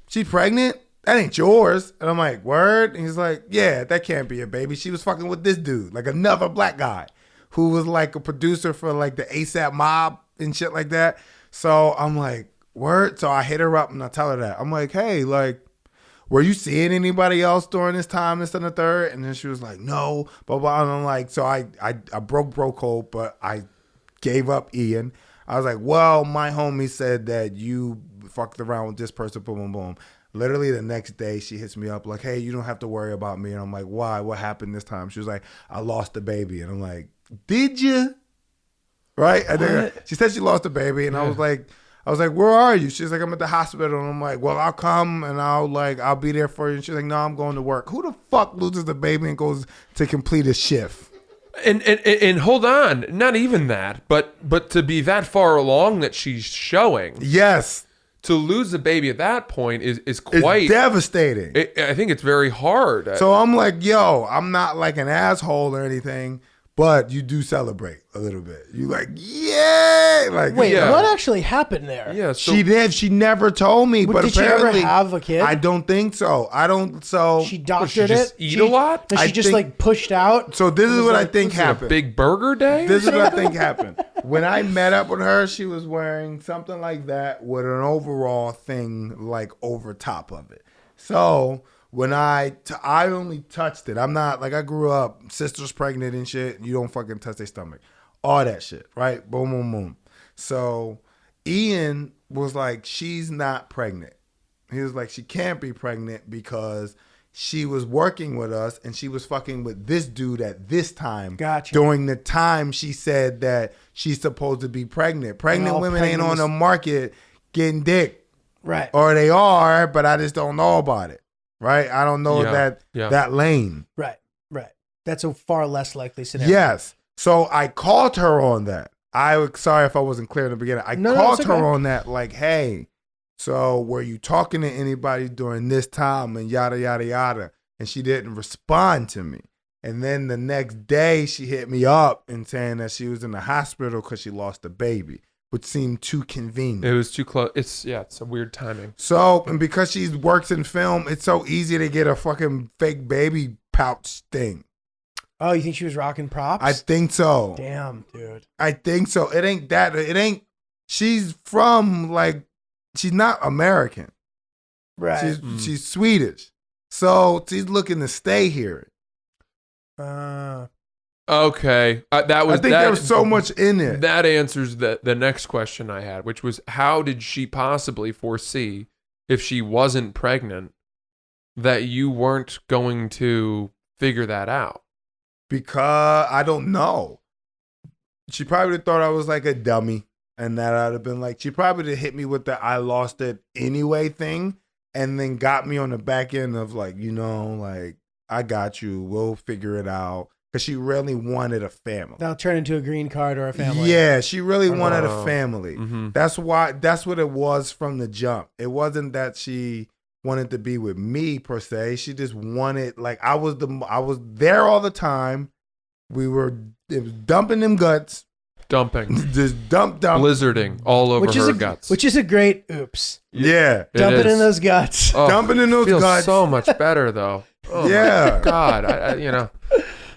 She's pregnant? That ain't yours. And I'm like, word? And he's like, yeah, that can't be a baby. She was fucking with this dude, like another black guy who was like a producer for like the ASAP Mob and shit like that. So I'm like, word? So I hit her up and I tell her that. I'm like, hey, like, were you seeing anybody else during this time, this and the third? And then she was like, no, blah, blah. And I'm like, so I broke bro code, but I gave up Ian. I was like, well, my homie said that you fucked around with this person, boom, boom, boom. Literally the next day, she hits me up like, hey, you don't have to worry about me. And I'm like, why? What happened this time? She was like, I lost the baby. And I'm like, did you? Right? And then she said she lost the baby. And I was like, where are you? She's like, I'm at the hospital. And I'm like, well, I'll come and I'll be there for you. And she's like, no, I'm going to work. Who the fuck loses the baby and goes to complete a shift? And hold on, not even that, but to be that far along that she's showing. Yes. to lose the baby at that point is It's quite devastating. I think it's very hard. So I'm like, yo, I'm not like an asshole or anything, but you do celebrate a little bit. You like, yay! Like, Wait, Yeah. what actually happened there? yeah, so she did. She never told me, but Did she ever apparently have a kid? I don't think so. I don't. So She What, doctored she just it. eat a lot? No, she I just think- like pushed out. so this is was what I like, think Is it a happened. big burger day? This is what I think happened. When I met up with her, she was wearing something like that with an overall thing like over top of it. So when I only touched it. I'm not like I grew up, sisters pregnant and shit. You don't fucking touch their stomach. All that shit, right? Boom, boom, boom. So Ian was like, she's not pregnant. He was like, she can't be pregnant because she was working with us and she was fucking with this dude at this time. Gotcha. During the time she said that she's supposed to be pregnant. Pregnant all women ain't on pregnant the market getting dick. Right. Or they are, but I just don't know about it. Right? I don't know that lane. Right. Right. That's a far less likely scenario. Yes. So I called her on that. Sorry if I wasn't clear in the beginning. I No, called it's her okay. on that, like, hey, so were you talking to anybody during this time and yada, yada, yada? And she didn't respond to me. And then the next day she hit me up and saying that she was in the hospital because she lost a baby, which seemed too convenient. It was too close. It's a weird timing. So, and because she works in film, it's so easy to get a fucking fake baby pouch thing. Oh, you think she was rocking props? I think so. Damn, dude. I think so. It ain't that. It ain't. She's from like. She's not American. Right. She's Swedish. So she's looking to stay here. Okay, that was. I think there was so much in it. That answers the next question I had, which was how did she possibly foresee, if she wasn't pregnant, that you weren't going to figure that out? Because I don't know. She probably thought I was like a dummy. And that I'd have been like, she probably did hit me with the I lost it anyway thing. And then got me on the back end of like, you know, like, I got you. We'll figure it out. Because she really wanted a family. That'll turn into a green card or a family. Yeah, she really wanted a family. Mm-hmm. That's what it was from the jump. It wasn't that she wanted to be with me per se. She just wanted, like, I was there all the time. It was dumping them guts. Dumping, Just dump. blizzarding all over her guts. Which is a great oops. Yeah. Dump it is. in those guts. Oh, Dumping in those feels guts. so much better though. Oh Yeah. my God, I you know.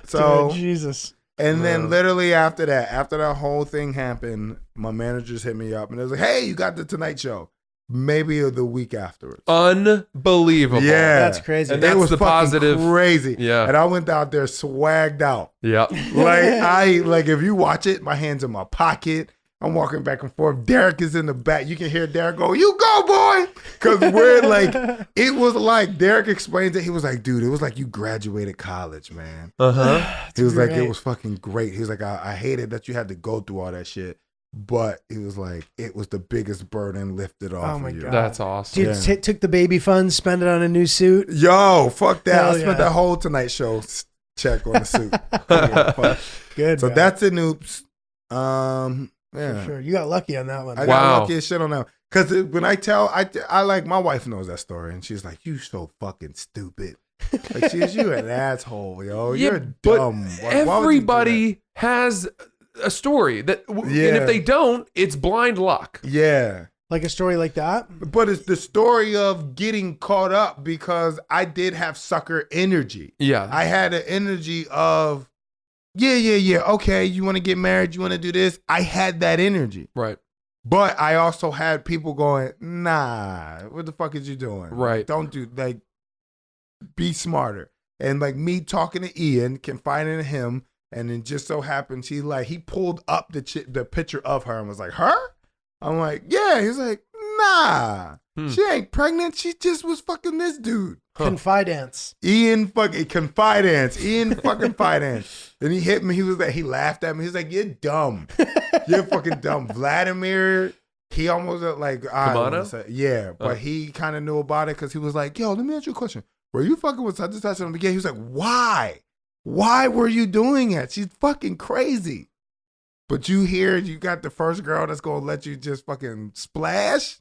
So, Dude, Jesus. and then literally after that whole thing happened, my managers hit me up and they was like, hey, you got the Tonight Show. Maybe the week afterwards. Unbelievable. Yeah. That's crazy. And that's it was the fucking positive. crazy. Yeah. And I went out there swagged out. Yeah. Like if you watch it, my hands in my pocket. I'm walking back and forth. Derek is in the back. You can hear Derek go, you go, boy. Because we're like, it was like, Derek explained it. He was like, dude, it was like you graduated college, man. Uh-huh. He was like, great. it was fucking great. He was like, I hated that you had to go through all that shit. But he was like, it was the biggest burden lifted off Oh my of you. God. That's awesome. Dude, Yeah. took the baby funds, spent it on a new suit. Yo, fuck that. Hell I spent yeah. that whole Tonight Show check on the suit. Yeah, fuck. Good. So man. that's an oops. For Yeah. sure. You got lucky on that one. I got Wow. lucky as shit on that. Because when I tell, I like, my wife knows that story. And she's like, you so fucking stupid. Like, you an asshole, yo. Yeah, You're but dumb. Why would you do that? everybody has a story that, and Yeah. if they don't, it's blind luck. Yeah. Like a story like that? But it's the story of getting caught up because I did have sucker energy. Yeah. I had an energy of, yeah. Okay, you want to get married? You want to do this? I had that energy. Right. But I also had people going, nah, what the fuck is you doing? Right. Don't do, like, be smarter. And like me talking to Ian, confiding in him, and then just so happens he pulled up the picture of her and was like, her? I'm like, yeah. He's like, nah, she ain't pregnant. She just was fucking this dude. Confidence. Ian fucking confidence. Ian fucking finance. Then he hit me. He laughed at me. He's like, you're dumb. You're fucking dumb. Vladimir, he almost like, I don't wanna Kamano? say, yeah, but he kind of knew about it because he was like, yo, let me ask you a question. Were you fucking with such and such on the beginning? He was like, why? Why were you doing it? She's fucking crazy. But you got the first girl that's going to let you just fucking splash?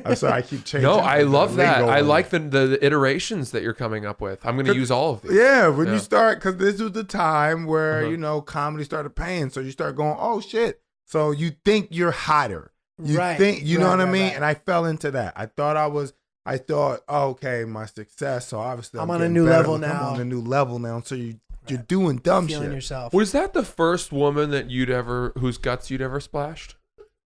I'm sorry, I keep changing. No, I love the that. lingo I on like it. the iterations that you're coming up with. I'm going to use all of these. Yeah, when Yeah. you start, because this was the time where, Uh-huh. comedy started paying. So you start going, oh, shit. So you think you're hotter. You Right. think, you know Right, what I right, mean? right. And I fell into that. I thought, oh, okay, my success. So obviously I'm on a getting new better. level I'm now. on a new level now. So you're doing dumb Feeling shit. yourself. Was that the first woman that whose guts you'd ever splashed?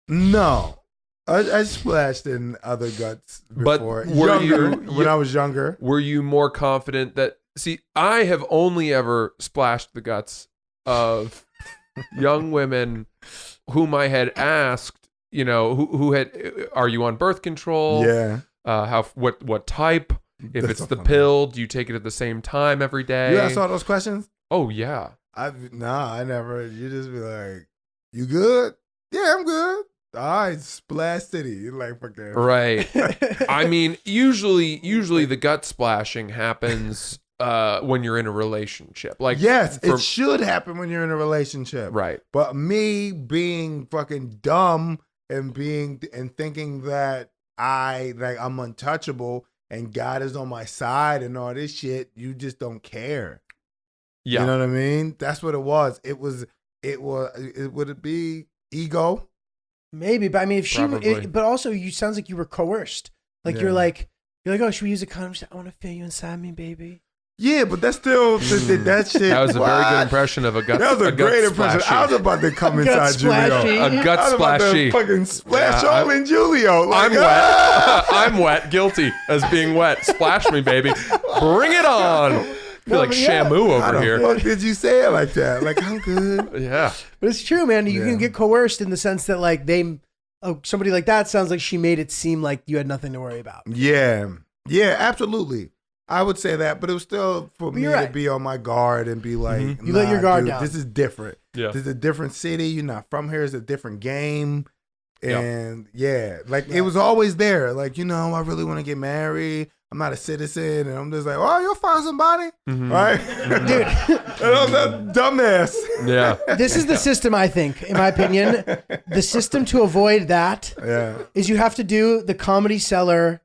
No. I splashed in other guts But before. were When I was younger. Were you more confident that? See, I have only ever splashed the guts of young women whom I had asked, who had, are you on birth control? Yeah. What type? If That's it's so the funny. pill, do you take it at the same time every day? You asked all those questions? Oh yeah. I never. You just be like, you good? Yeah, I'm good. All right, Splash City. You're like, fucking. Right. I mean, usually the gut splashing happens when you're in a relationship. Like Yes, for- it should happen when you're in a relationship. right. But me being fucking dumb and thinking that I'm untouchable and God is on my side and all this shit, you just don't care. Yeah. You know what I mean? That's what it was. Would it be ego? Maybe, but I mean, if she, Probably. but also, you sounds like you were coerced. Like Yeah. you're like, oh, should we use a condom? She's like, I want to feel you inside me, baby. Yeah, but that's still that shit. That was a very What? good impression of a gut. That was a gut great impression. splashy. I was about to come Gut inside Giulio. splashy. A gut I was about to splashy. fucking splash Yeah, all in Giulio. Like, I'm wet. I'm wet. Guilty as being wet. Splash me, baby. Bring it on. I feel like but yeah. Shamu How over the here. fuck did you say it like that? Like, I'm good. Yeah. But it's true, man. You Yeah. can get coerced in the sense that like somebody like that sounds like she made it seem like you had nothing to worry about. Yeah, absolutely. I would say that, but it was still for me you're to right. be on my guard and be like, You let your guard dude, down. This is different. Yeah. This is a different city. You're not from here. It's a different game. And it was always there. Like, I really want to get married. I'm not a citizen. And I'm just like, oh, you'll find somebody. Right? Dude, And I'm that dumbass. Yeah. this is the system, I think, in my opinion. The system to avoid that Yeah. is you have to do the Comedy Cellar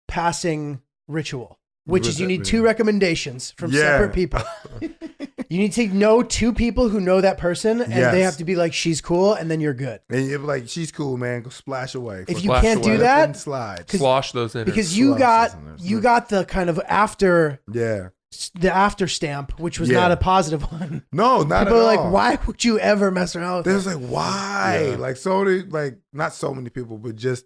passing ritual, which is you need 2 recommendations from Yeah. separate people. You need to know 2 people who know that person, and Yes. they have to be like, she's cool, and then you're good. And you're like, she's cool, man. Go splash away. If you Splash can't do away. that, And slide. Slosh those in. because you Slosh got listeners. the kind of after Yeah. the after stamp, which was Yeah. not a positive one. No, not People at are all. like, why would you ever mess around with They her? was like, why? Yeah. Like so many, like not so many people, but just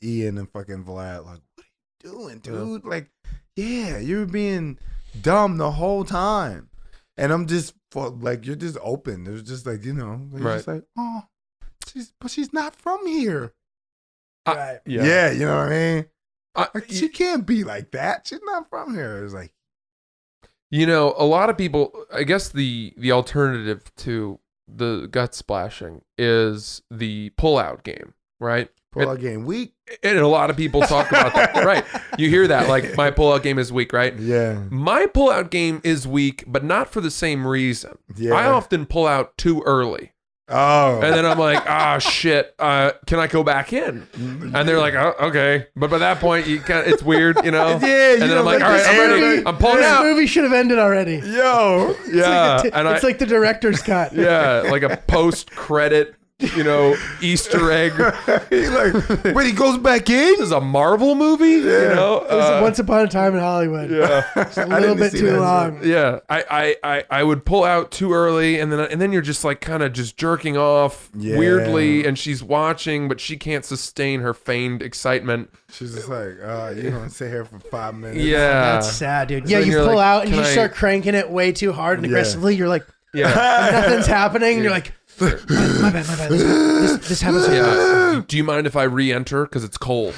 Ian and fucking Vlad. Like, what are you doing, dude? Like, yeah, you're being dumb the whole time, and I'm just like, you're just open. It was just like, you're just like, oh, she's not from here. Right. Yeah, you know what I mean. I- Like, she can't be like that. She's not from here. It's like, a lot of people, I guess the alternative to the gut splashing is the pull-out game, right? pull-out game weak. And a lot of people talk about that, right? You hear that, like, my pull-out game is weak, right? Yeah, My pull-out game is weak, but not for the same reason. Yeah. I often pull out too early. oh, And then I'm like, shit, can I go back in? And they're like, oh, okay. But by that point, it's weird, Yeah, And you then know, I'm like, like all right, this I'm ready. movie- I'm pulling This out. movie should have ended already. yo, Yeah. It's like the director's cut. Yeah, like a post-credit, Easter egg. he like, wait, he goes back in. This is a Marvel movie, It was Once Upon a Time in Hollywood. Yeah, It's a little bit too long. yeah. I would pull out too early, and then you're just like kind of just jerking off Yeah. weirdly, and she's watching, but she can't sustain her feigned excitement. She's just like, you're gonna sit here for 5 minutes. Yeah, That's sad, dude. So Yeah, then you you're pull like, out and can you I- start cranking it way too hard and Yeah. aggressively. You're like, yeah, nothing's happening. And you're like, my bad. This happens. yeah. Do you mind if I re-enter because it's cold?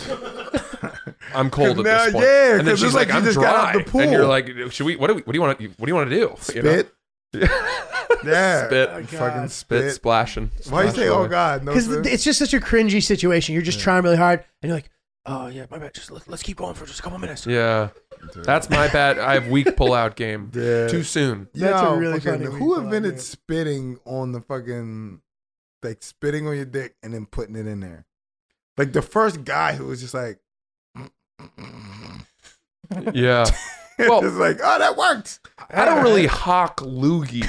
I'm cold at Now, this point. yeah, and then 'cause she's it's like, like you I'm just got out dry, the pool. and you're like, should we? What do you want to do? Spit. Yeah. Spit. Oh, God. Fucking Spit, spit. splashing. Why you say, oh God? No, Because spit? it's just such a cringy situation. You're just trying really hard, and you're like, oh yeah, my bad. Just let's keep going for just a couple minutes. Yeah, that's my bad. I have weak pull-out game. Yeah. Too soon. That's a Yo, really fucking- funny Who weak invented pull-out spitting on the fucking, like spitting on your dick and then putting it in there? Like the first guy who was just like, Yeah. Well, just like, oh, that worked. I don't really hawk loogies.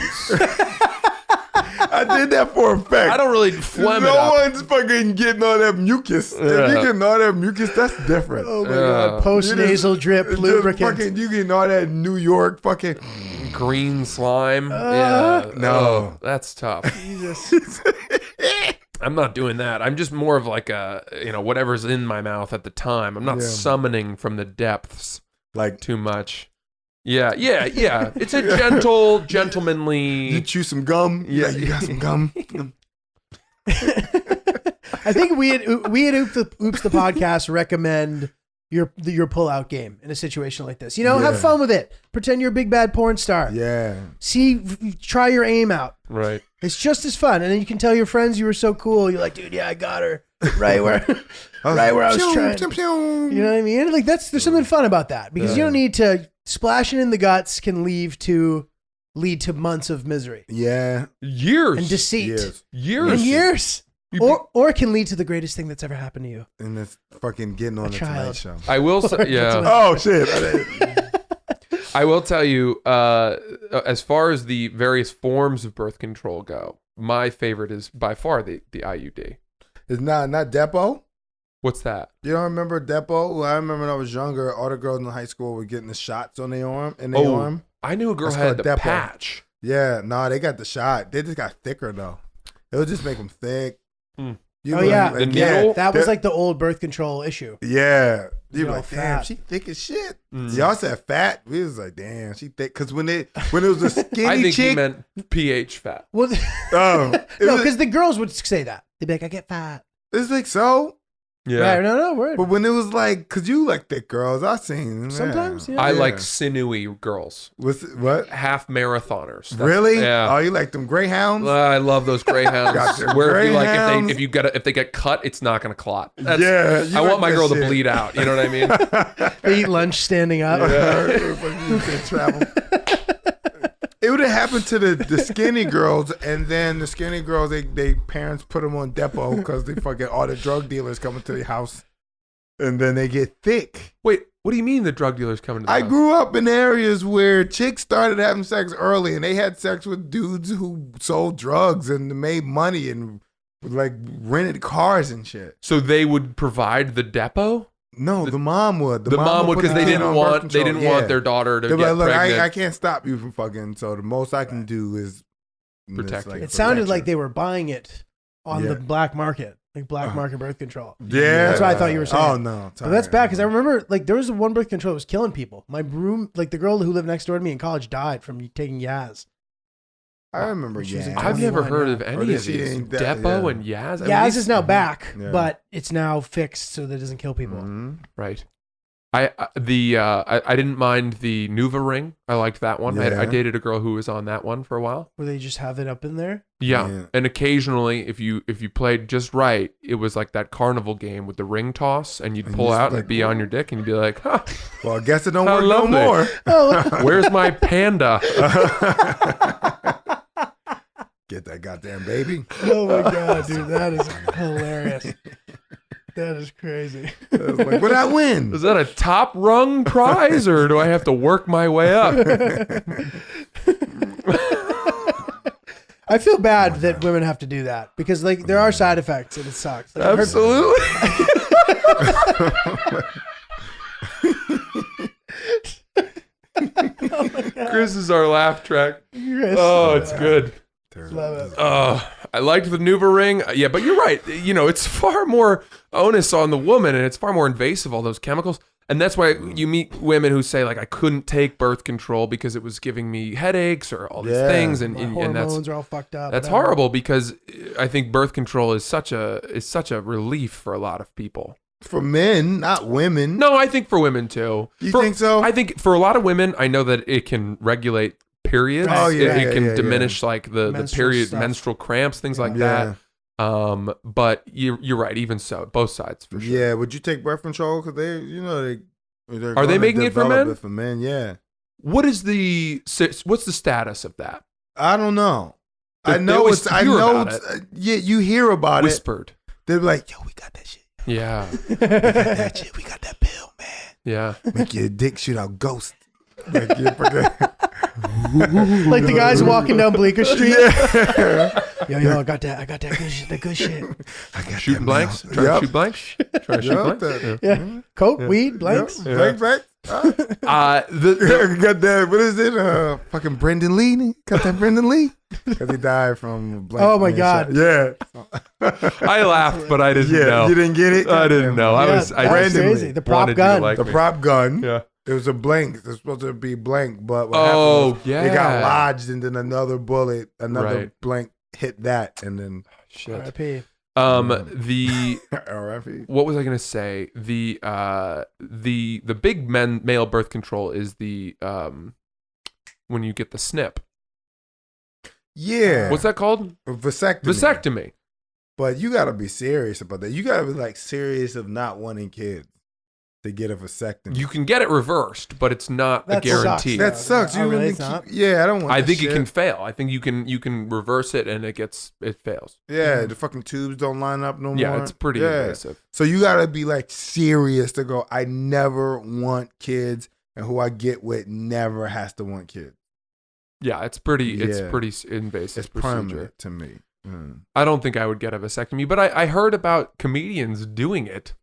I did that for effect. I don't really phlegm it No up. one's fucking getting all that mucus. If Yeah. you getting all that mucus, that's different. Oh my Yeah. god, post nasal drip Just lubricant. fucking, you getting all that New York fucking. Green slime. Yeah. no. Oh, that's tough. Jesus. I'm not doing that. I'm just more of like whatever's in my mouth at the time. I'm not Yeah. summoning from the depths Like, too much. Yeah. It's a gentle, gentlemanly. you chew some gum. Yeah. Yeah, you got some gum. I think we at Oops the podcast recommend your pullout game in a situation like this. You know, have Yeah. fun with it. Pretend you're a big bad porn star. Yeah. Try your aim out. Right. It's just as fun, and then you can tell your friends you were so cool. You're like, dude, yeah, I got her right where I was trying. You know what I mean? Like there's something fun about that because you don't need to splashing in the guts can lead to months of misery Yeah. Years. and deceit Years. and years, or it can lead to the greatest thing that's ever happened to you. And it's fucking getting on the child. Tonight Show. I will say, yeah. Oh, shit. I will tell you, as far as the various forms of birth control go, my favorite is by far the IUD. It's not Depo. What's that? You don't remember Depo? Well, I remember when I was younger, all the girls in high school were getting the shots on their arm. I knew a girl That's had called the Depo. patch. Yeah, no, they got the shot. They just got thicker though. It would just make them thick. Hmm. Oh, yeah. The needle? That was like the old birth control issue. Yeah. You You're were all like, damn, fat. she thick as shit. Mm. Y'all said fat. We was like, damn, she thick. Because when it was a skinny I think chick. he meant pH fat. Well, Oh, no, because the girls would say that. They'd be like, I get fat. it's like so. Yeah. Right, no, word. But when it was like, because you like thick girls, I seen them. Sometimes, yeah. I like sinewy girls, What? half marathoners. That's- Really? Yeah. Oh, you like them greyhounds? I love those greyhounds. Gotcha. Where if you like Greyhounds. if they get cut, it's not going to clot. That's- Yeah, you I like want my that girl to shit. bleed out. You know what I mean? They eat lunch standing up. Travel. It would have happened to the skinny girls, and then the skinny girls, they parents put them on Depo because they fucking all the drug dealers coming to their house, and then they get thick. Wait, what do you mean the drug dealers coming to the I house? grew up in areas where chicks started having sex early, and they had sex with dudes who sold drugs and made money and like rented cars and shit. So they would provide the depot? No, the mom would. The mom would put because the they kid didn't on want birth they control. didn't want Yeah. their daughter to They're get like, look, pregnant. I can't stop you from fucking. So the most I can do is Protect like, you. It sounded protect like you. they were buying it on Yeah. the black market, like black market birth control. Yeah, That's what I thought you were saying. Oh no, But that's bad because I remember like there was one birth control that was killing people. My room, like the girl who lived next door to me in college, died from taking Yaz. I remember. She was Yeah, in I've never 21, heard yeah. of Or any that of she these. ain't that- Depot yeah. and Yaz? At Yaz least- is now back, Yeah. but it's now fixed so that it doesn't kill people. Mhm. Right. I didn't mind the Nuva ring. I liked that one. I Yeah. dated a girl who was on that one for a while. Where they just have it up in there. Yeah. Yeah. And occasionally if you played just right, it was like that carnival game with the ring toss and you'd And pull you just out and like, it'd be on your dick and you'd be like, huh, Well, I guess it don't How work no lovely. more. Oh, where's my panda? Get that goddamn baby. oh my god, dude, that is hilarious. That is crazy. I was like, what I win? Is that a top rung prize or do I have to work my way up? I feel bad that women have to do that because like there are side effects and it sucks. Like, I've heard- Absolutely. Chris is our laugh track. Chris. Oh, it's good. Love it. I liked the Nuva ring. Yeah, but you're right. You know, it's far more onus on the woman and it's far more invasive, all those chemicals. And that's why you meet women who say, like, I couldn't take birth control because it was giving me headaches or all these Yeah. things. And, My and that's hormones are all fucked up. that's whatever. horrible because I think birth control is such a relief for a lot of people. For men, not women. No, I think for women too. You For- think so? I think for a lot of women, I know that it can regulate periods. Oh, yeah, it can yeah, yeah. diminish like the Menstrual period, stuff. menstrual cramps, things like Yeah. that. But you're right. Even so, both sides for sure. Yeah, would you take birth control? Because they're Are they gonna making it for develop men? For men, yeah. What's the status of that? I don't know. They I know always it's. I hear know. about It's, yeah, you hear about Whispered. it. They're like, "Yo, we got that shit. Yo, Yeah. We got that shit. We got that pill, man. Yeah. Make your dick shoot out ghosts. Like, you fucking- Like the guys walking down Bleecker Street. Yo, I got that good shit. The good shit. I got Shooting that blanks? mouth. Trying to Yep. shoot blanks? Trying to shoot Yep, blanks? Yeah. Coke, weed, blanks. Yep. Blank. The, Got that. What is it? Fucking Brendan Lee. Got that Brendan Lee? Because he died from blank. Oh my man God. shot. Yeah. I laughed, but I didn't Yeah. know. You didn't get it? I didn't know. I Yeah, was. I that's randomly crazy. The prop wanted you to gun. like The me. prop gun. Yeah. It was a blank. It was supposed to be blank, but what Oh, happened was it got yeah. lodged, and then another bullet, another Right. blank hit that, and then Shit. R.I.P. The RFE. what was I gonna say? The big male birth control is the when you get the snip. Yeah. What's that called? Vasectomy. Vasectomy. But you got to be serious about that. You got to be like serious of not wanting kids to get a vasectomy. You can get it reversed, but it's not That a guarantee. sucks. That sucks. Oh, You really? really It's not? yeah, I don't want I that think shit. it can fail. I think you can reverse it and it fails. Yeah, the fucking tubes don't line up no more. Yeah, it's pretty invasive. So you got to be like serious to go, I never want kids, and who I get with never has to want kids. Yeah, it's pretty Yeah. invasive It's procedure. permanent to me. Mm. I don't think I would get a vasectomy, but I heard about comedians doing it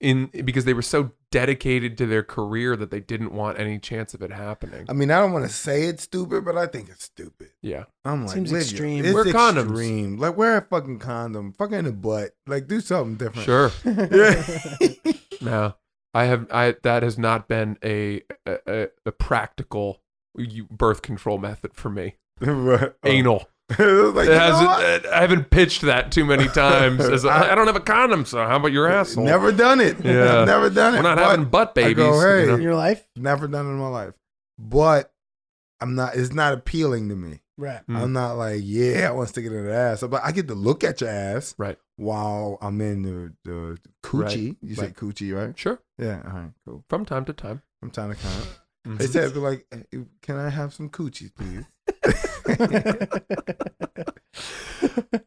because they were so dedicated to their career that they didn't want any chance of it happening. I mean, I don't want to say it's stupid, but I think it's stupid. Yeah. I'm like, Seems Lydia, extreme. It's Wear condoms. extreme. Like, wear a fucking condom. Fucking in the butt. Like, do something different. Sure. Yeah. No. That has not been a practical birth control method for me. Right. Anal. It was like, It you know hasn't, what? I haven't pitched that too many times. I don't have a condom, so how about your asshole? Never done it. Yeah. Never done it. We're not But having butt I babies. go, hey, you know? In your life? never done it in my life. But it's not appealing to me. Right. Mm. I'm not like, yeah, I want to stick it in the ass. But I get to look at your ass Right. while I'm in the coochie. Right. You say Right. coochie, right? Sure. Yeah, all right, cool. From time to time. I'm trying to count. Mhm. They said, be like, hey, can I have some coochies, please?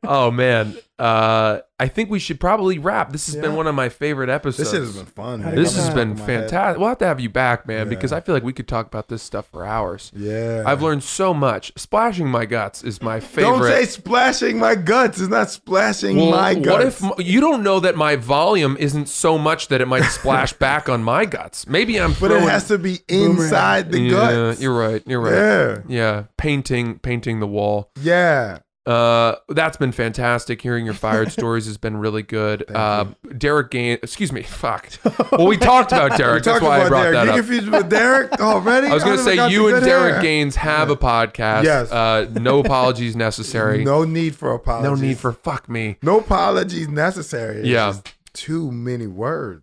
Oh man, I think we should probably wrap. This has been Yeah. one of my favorite episodes. This shit has been fun. Had a man. This good has time. been Top of my head. fantastic. We'll have to have you back, man, Yeah. because I feel like we could talk about this stuff for hours. Yeah. I've learned so much. Splashing my guts is my favorite. Don't say splashing my guts. It's not splashing Well, my guts. what if you don't know that my volume isn't so much that it might splash back on my guts? Maybe I'm but throwing. it has to be inside the yeah, guts. you're right. You're right. Yeah. Yeah, painting the wall. Yeah. That's been fantastic. Hearing your fired stories has been really good. Derek Gaines, excuse me, fuck. Well, we talked about Derek. That's Talking why I about brought Derek. that You up. confused with Derek already? I was going to say you and Derek Gaines have a podcast. Yes. No apologies necessary. No need for apologies. No need for fuck me. No apologies necessary. It's Yeah. just too many words.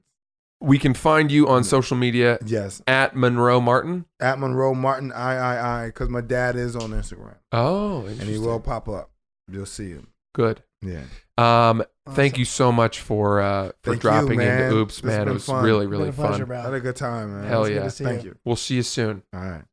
We can find you on social media Yes. at Monroe Martin. At Monroe Martin, I, because my dad is on Instagram. Oh, And he interesting. will pop up. You'll see him. Good. Yeah. Thank you so much for Thank you, dropping man. into Oops, It's man. been It was fun. really, Been really a pleasure, fun. bro. Had a good time, man. Hell It's good yeah. to see Thank you. We'll see you soon. All right.